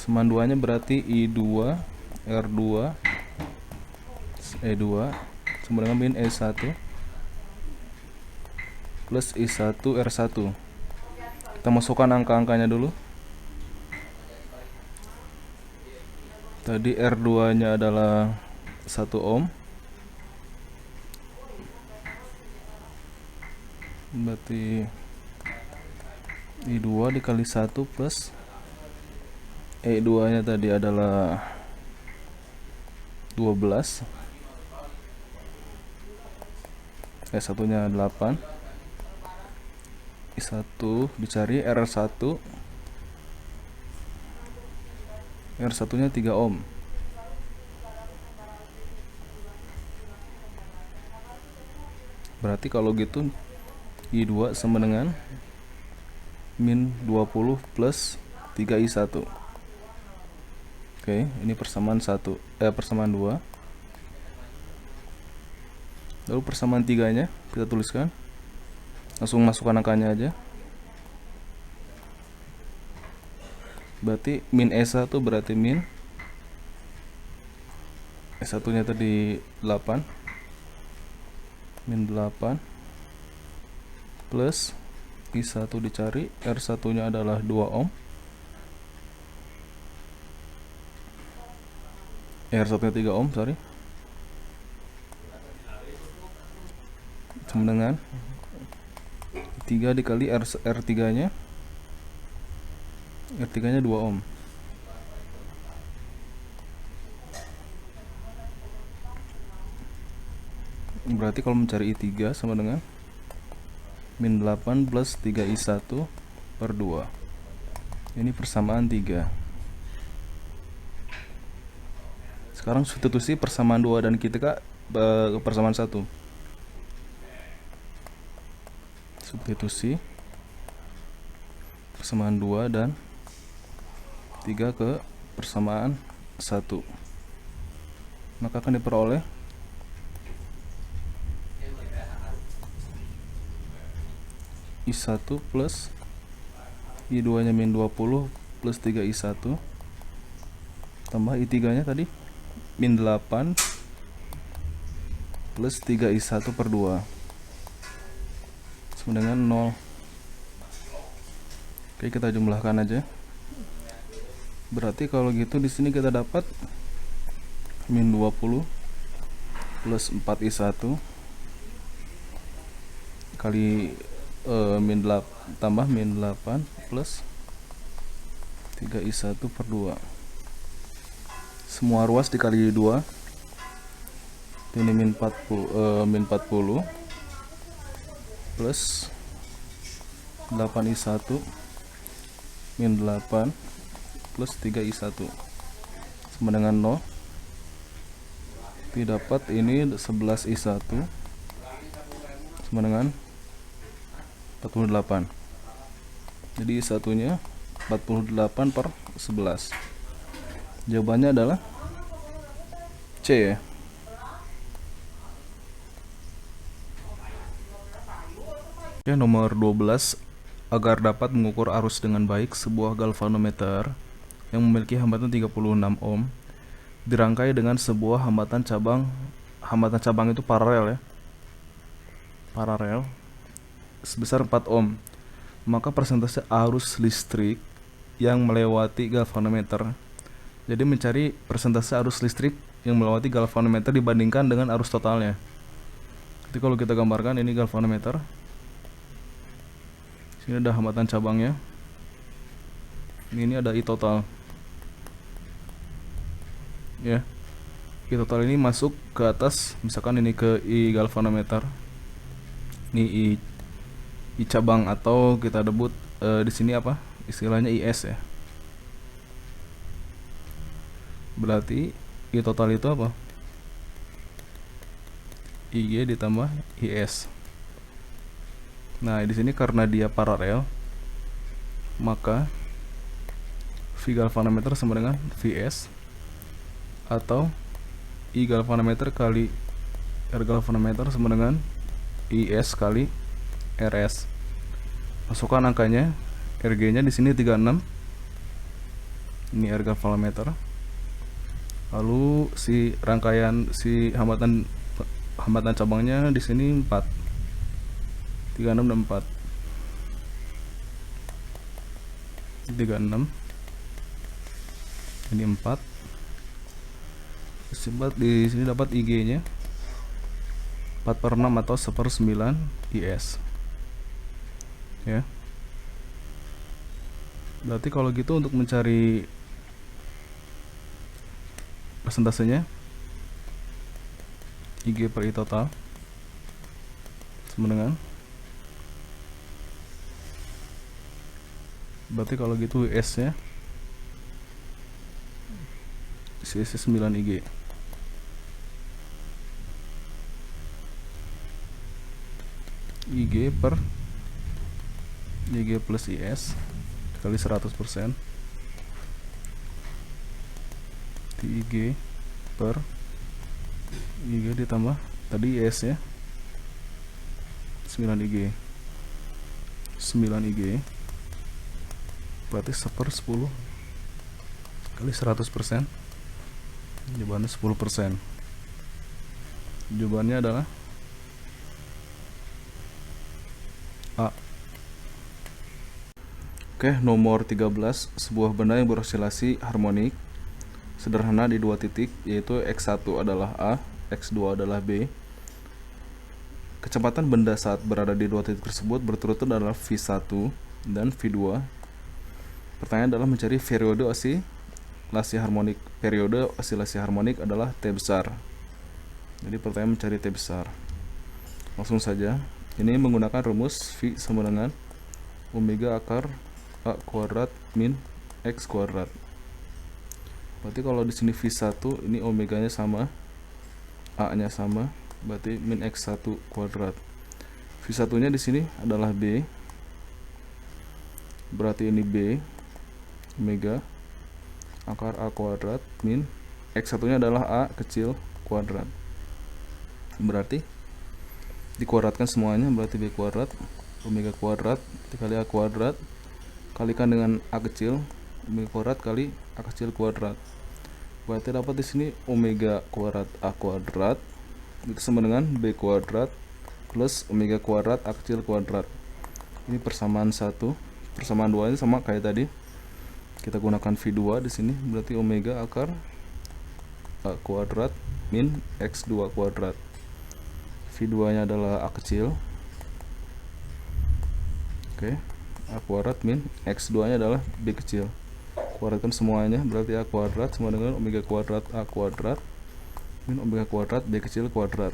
Persamaan 2-nya berarti I2 R2 E2 sama dengan min E1 plus I1 R1. Kita masukkan angka-angkanya dulu. Tadi R2 nya adalah 1 ohm, berarti I2 dikali 1 plus E2 nya tadi adalah 12, E1 nya 8, I1 dicari R1 nya 3 ohm. Berarti kalau gitu I2 sama dengan min 20 plus 3 I1. Oke, ini persamaan 2. Lalu persamaan 3-nya kita tuliskan. Langsung masukkan angkanya aja. Berarti min E1 berarti min E1 nya tadi 8, min 8 plus I1 dicari, R1 nya adalah 2 ohm, R1 nya 3 ohm, sorry, sama dengan 3 dikali R3 nya, R3 nya 2 ohm. Berarti kalau mencari I3 sama dengan min 8 plus 3 I1 per 2. Ini persamaan 3. Sekarang substitusi persamaan 2 dan kita ke persamaan 1. Substitusi persamaan 2 dan 3 ke persamaan 1. Maka akan diperoleh I1 plus I2 nya min 20 plus 3 I1 tambah I3 nya tadi min 8 plus 3 I1 per 2 sama dengan 0. Oke, kita jumlahkan aja. Berarti kalau gitu di sini kita dapat min 20 plus 4 I1 kali min 8 tambah min 8 plus 3 I1 per 2. Semua ruas dikali 2. Ini min 40 plus 8 I1 min 8 plus 3 I1 sama dengan 0. Didapat ini 11 I1 sama dengan 48. Jadi I1 nya 48 per 11. Jawabannya adalah C ya. Ya, nomor 12. Agar dapat mengukur arus dengan baik, sebuah galvanometer yang memiliki hambatan 36 ohm dirangkai dengan sebuah hambatan cabang. Hambatan cabang itu paralel ya. Paralel sebesar 4 ohm. Maka persentase arus listrik yang melewati galvanometer. Jadi mencari persentase arus listrik yang melewati galvanometer dibandingkan dengan arus totalnya. Jadi kalau kita gambarkan ini galvanometer. Sini ada hambatan cabangnya. Ini ada I total. Ya. I total ini masuk ke atas, misalkan ini ke I galvanometer. Ini I cabang atau kita sebut di sini apa? Istilahnya IS ya. Berarti I total itu apa? IG ditambah IS. Nah, di sini karena dia paralel, maka V galvanometer sama dengan VS atau I galvanometer kali R galvanometer sama dengan IS kali RS. Masukkan angkanya. RG-nya di sini 36, Ini air galvanometer. Lalu si rangkaian si hambatan cabangnya di sini 4. 36 dan 4. 36. Ini 4. Di sini dapat IG-nya 4/6 atau 1/9 IS. Ya. Berarti kalau gitu untuk mencari persentasenya, IG per I total sama dengan, berarti kalau gitu IS nya IS 9 IG. IG per IG plus IS kali 100% di IG per IG ditambah tadi IS ya 9 IG berarti 1/10 kali 100%, jawabannya 10%. Jawabannya adalah A. Oke, nomor 13, sebuah benda yang beroscilasi harmonik sederhana di 2 titik, yaitu X1 adalah A, X2 adalah B. Kecepatan benda saat berada di 2 titik tersebut berturut-turut adalah V1 dan V2. Pertanyaan adalah mencari periode oscilasi harmonik. Periode oscilasi harmonik adalah T besar. Jadi pertanyaan mencari T besar. Langsung saja. Ini menggunakan rumus V sama dengan omega akar A kuadrat min X kuadrat. Berarti kalau di sini V1 ini omeganya sama, A-nya sama, berarti min X1 kuadrat. V1-nya di sini adalah B. Berarti ini B omega akar A kuadrat min X1-nya adalah A kecil kuadrat. Berarti dikuadratkan semuanya, berarti B kuadrat omega kuadrat dikali A kuadrat kalikan dengan A kecil, omega kuadrat kali A kecil kuadrat. Berarti dapat di sini omega kuadrat A kuadrat itu sama dengan B kuadrat plus omega kuadrat A kecil kuadrat. Ini persamaan 1, persamaan 2 ini sama kayak tadi. Kita gunakan V2 di sini, berarti omega akar A kuadrat min X2 kuadrat. V2-nya adalah A kecil. Oke. A kuadrat min X2-nya adalah B kecil. Kuadratkan semuanya, berarti A kuadrat sama dengan omega kuadrat A kuadrat min omega kuadrat B kecil kuadrat.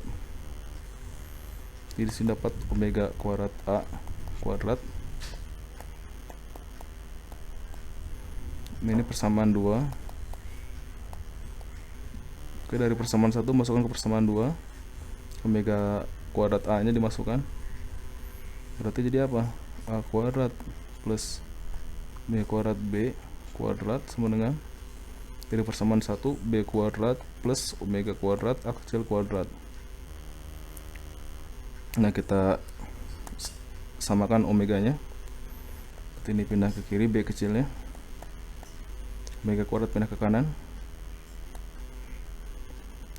Jadi di sini dapat omega kuadrat A kuadrat. Ini persamaan 2. Oke, dari persamaan 1 masukkan ke persamaan 2. Omega kuadrat A-nya dimasukkan. Berarti jadi apa? A kuadrat plus B kuadrat B kuadrat sama dengan dari persamaan 1 B kuadrat plus omega kuadrat A kecil kuadrat. Nah, kita samakan omeganya. Ini pindah ke kiri, B kecilnya. Omega kuadrat pindah ke kanan.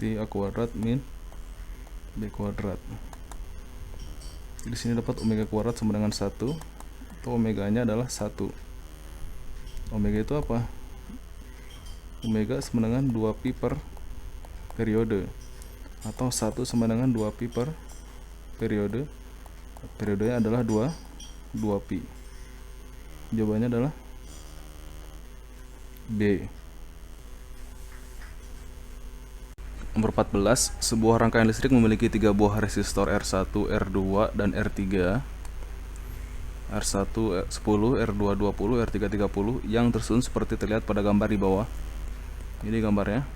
A kuadrat min B kuadrat. Di sini dapat omega kuadrat sama dengan 1, atau omeganya adalah 1. Omega itu apa? Omega sama dengan 2pi per periode, atau 1 sama dengan 2pi per periode. Periodenya adalah 2pi. Jawabannya adalah B. Nomor 14, sebuah rangkaian listrik memiliki 3 buah resistor R1, R2, dan R3. R1 10, R2 20, R3 30 yang tersusun seperti terlihat pada gambar di bawah. Ini gambarnya.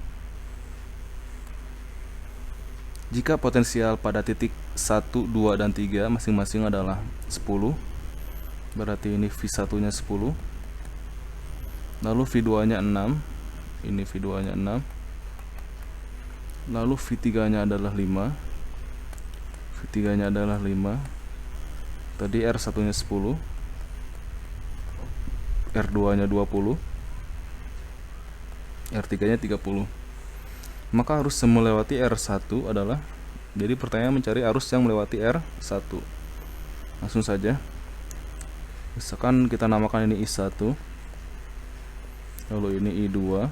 Jika potensial pada titik 1, 2, dan 3 masing-masing adalah 10, berarti ini V1-nya 10. Lalu V2-nya 6. Ini V2-nya 6. Lalu V3-nya adalah 5. V3-nya adalah 5. Tadi R1-nya 10. R2-nya 20. R3 nya 30. Maka arus yang melewati R1 adalah, jadi pertanyaan mencari arus yang melewati R1. Langsung saja, misalkan kita namakan ini I1, lalu ini I2,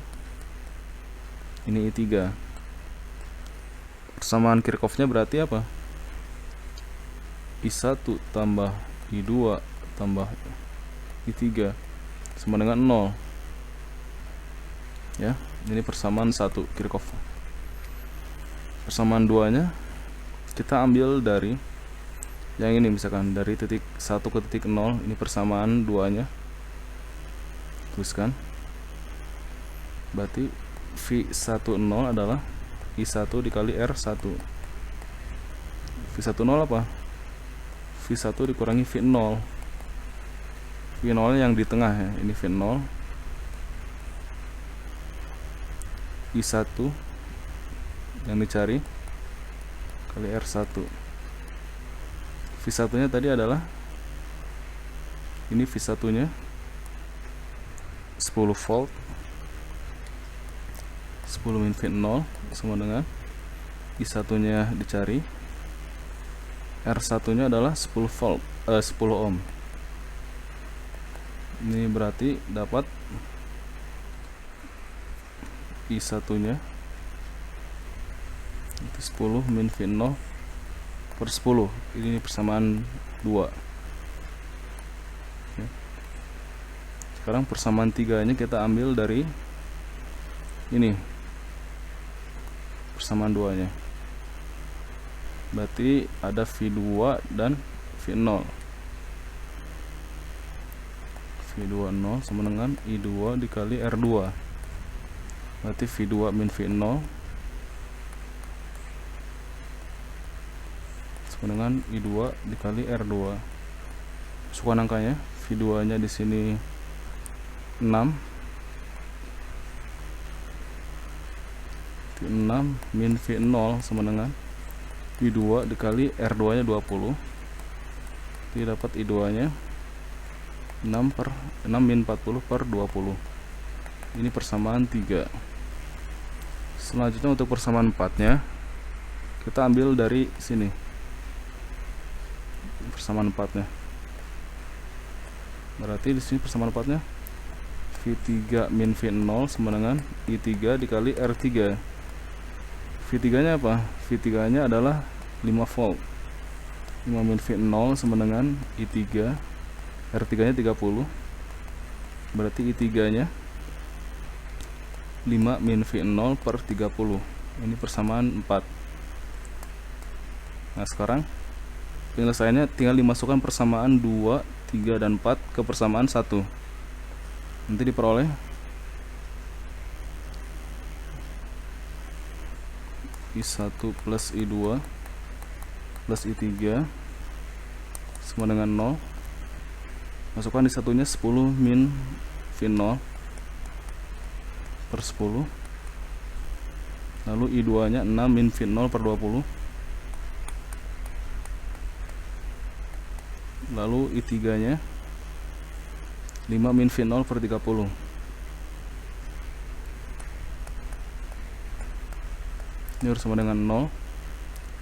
ini I3. Persamaan Kirchhoff-nya berarti apa? I1 tambah I2 tambah I3 sama dengan 0. Ya, ini persamaan 1 Kirchhoff. Persamaan 2-nya kita ambil dari yang ini, misalkan dari titik 1 ke titik 0, ini persamaan 2-nya. Tuliskan. Berarti V10 adalah I1 dikali R1. V10 apa? V1 dikurangi V0. V0 yang di tengah ya, ini V0. I1 yang dicari kali R1. V1 nya tadi adalah, ini V1 nya 10 volt, 10 min V0 sama dengan I1 nya dicari, R1 nya adalah 10 volt, 10 ohm. Ini berarti dapat I1 nya itu 10 min V0 per 10. Ini persamaan 2. Oke. Sekarang persamaan 3 nya kita ambil dari ini, persamaan 2 nya. Berarti ada V2 dan V0. V2 0 sama dengan I2 dikali R2. Berarti V2 min V0 sama dengan I2 dikali R2. Masukkan angkanya. V2 nya di sini 6. 6 min V0 sama dengan I2 dikali R2 nya 20. Jadi dapat I2 nya 6 min 40 per 20. Ini persamaan 3. Selanjutnya untuk persamaan 4 nya kita ambil dari sini, persamaan 4 nya. Berarti di sini persamaan 4 nya V3 min V0 sama dengan I3 dikali R3. V3 nya apa? V3 nya adalah 5 volt. 5 min V0 sama dengan I3, R3 nya 30. Berarti I3 nya 5 min V0 per 30. Ini persamaan 4. Nah sekarang penyelesaiannya tinggal dimasukkan persamaan 2, 3, dan 4 ke persamaan 1. Nanti diperoleh I1 plus I2 plus I3 sama dengan 0. Masukkan di satunya 10 min V0 per 10. Lalu I2 nya 6 min V0 per 20. Lalu I3 nya 5 min V0 per 30. Ini harus sama dengan 0.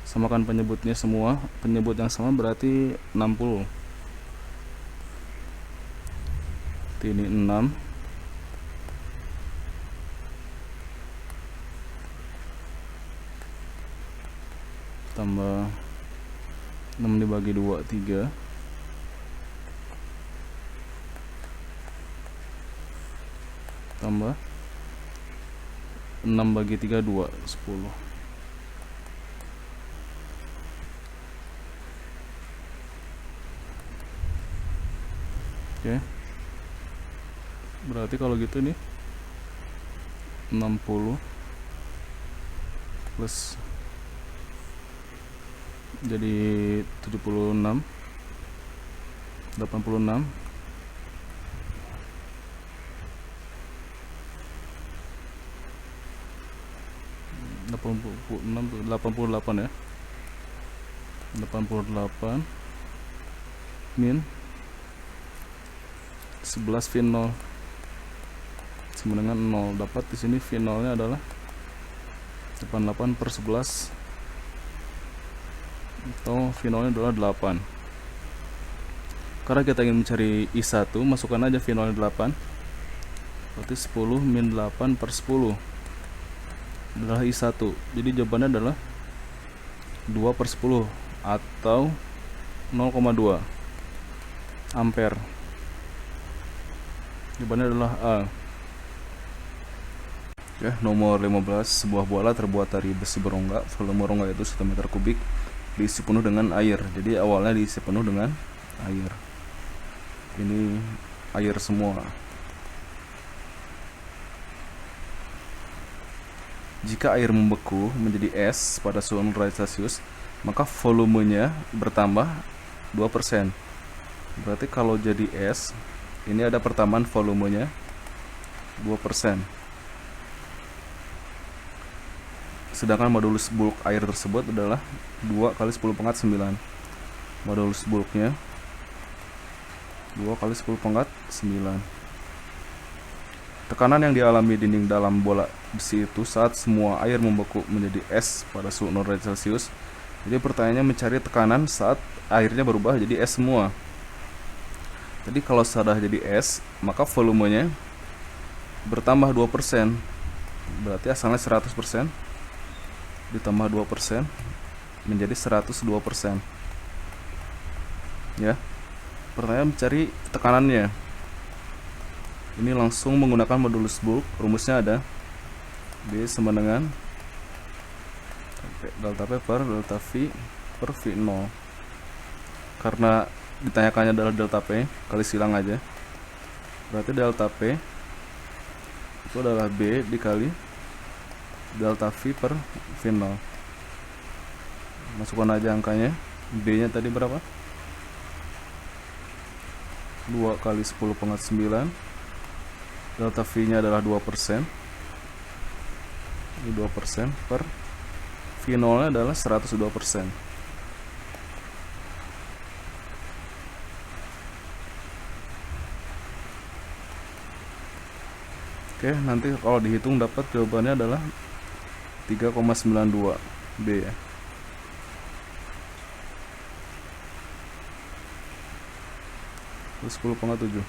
Samakan penyebutnya semua. Penyebut yang sama berarti 60. Ini 6. Tambah 6 dibagi 2, 3. Tambah 6 bagi 3, 2, 10. Oke. Berarti kalau gitu nih 60 plus jadi 76, 86, 88 ya. 88 min 11 V0 sama dengan 0. Dapat di sini V0 nya adalah 88/11 atau V0 nya adalah 8. Karena kita ingin mencari I1, masukkan aja V0 nya 8, berarti 10 min 8/10 adalah I1. Jadi jawabannya adalah 2/10 atau 0,2 ampere. Jawabannya adalah A. Ya, nomor 15, sebuah bola terbuat dari besi berongga. Volume rongga itu 1 meter kubik, diisi penuh dengan air. Jadi awalnya diisi penuh dengan air. Ini air semua. Jika air membeku menjadi es pada suhu 0 derajat Celcius, maka volumenya bertambah 2%. Berarti kalau jadi es, ini ada pertambahan volumenya 2%. Sedangkan modulus bulk air tersebut adalah 2 kali 10⁹. Modulus bulknya 2 kali 10⁹. Tekanan yang dialami dinding dalam bola besi itu saat semua air membeku menjadi es pada suhu 0 derajat Celcius. Jadi pertanyaannya mencari tekanan saat airnya berubah jadi es semua. Jadi kalau sudah jadi es, maka volumenya bertambah 2%. Berarti asalnya 100%. Ditambah 2% menjadi 102%. Ya. Pertanyaan mencari tekanannya. Ini langsung menggunakan modulus bulk. Rumusnya ada B sama dengan delta P per delta V per V0. Karena ditanyakannya adalah delta P, kali silang aja. Berarti delta P itu adalah B dikali delta V per V0. Masukkan aja angkanya. B nya tadi berapa? 2 kali 10⁹. Delta V nya adalah 2%. Ini 2% per V0 nya adalah 102%. Oke, nanti kalau dihitung dapat jawabannya adalah 3,92 B ya. Terus 10,7.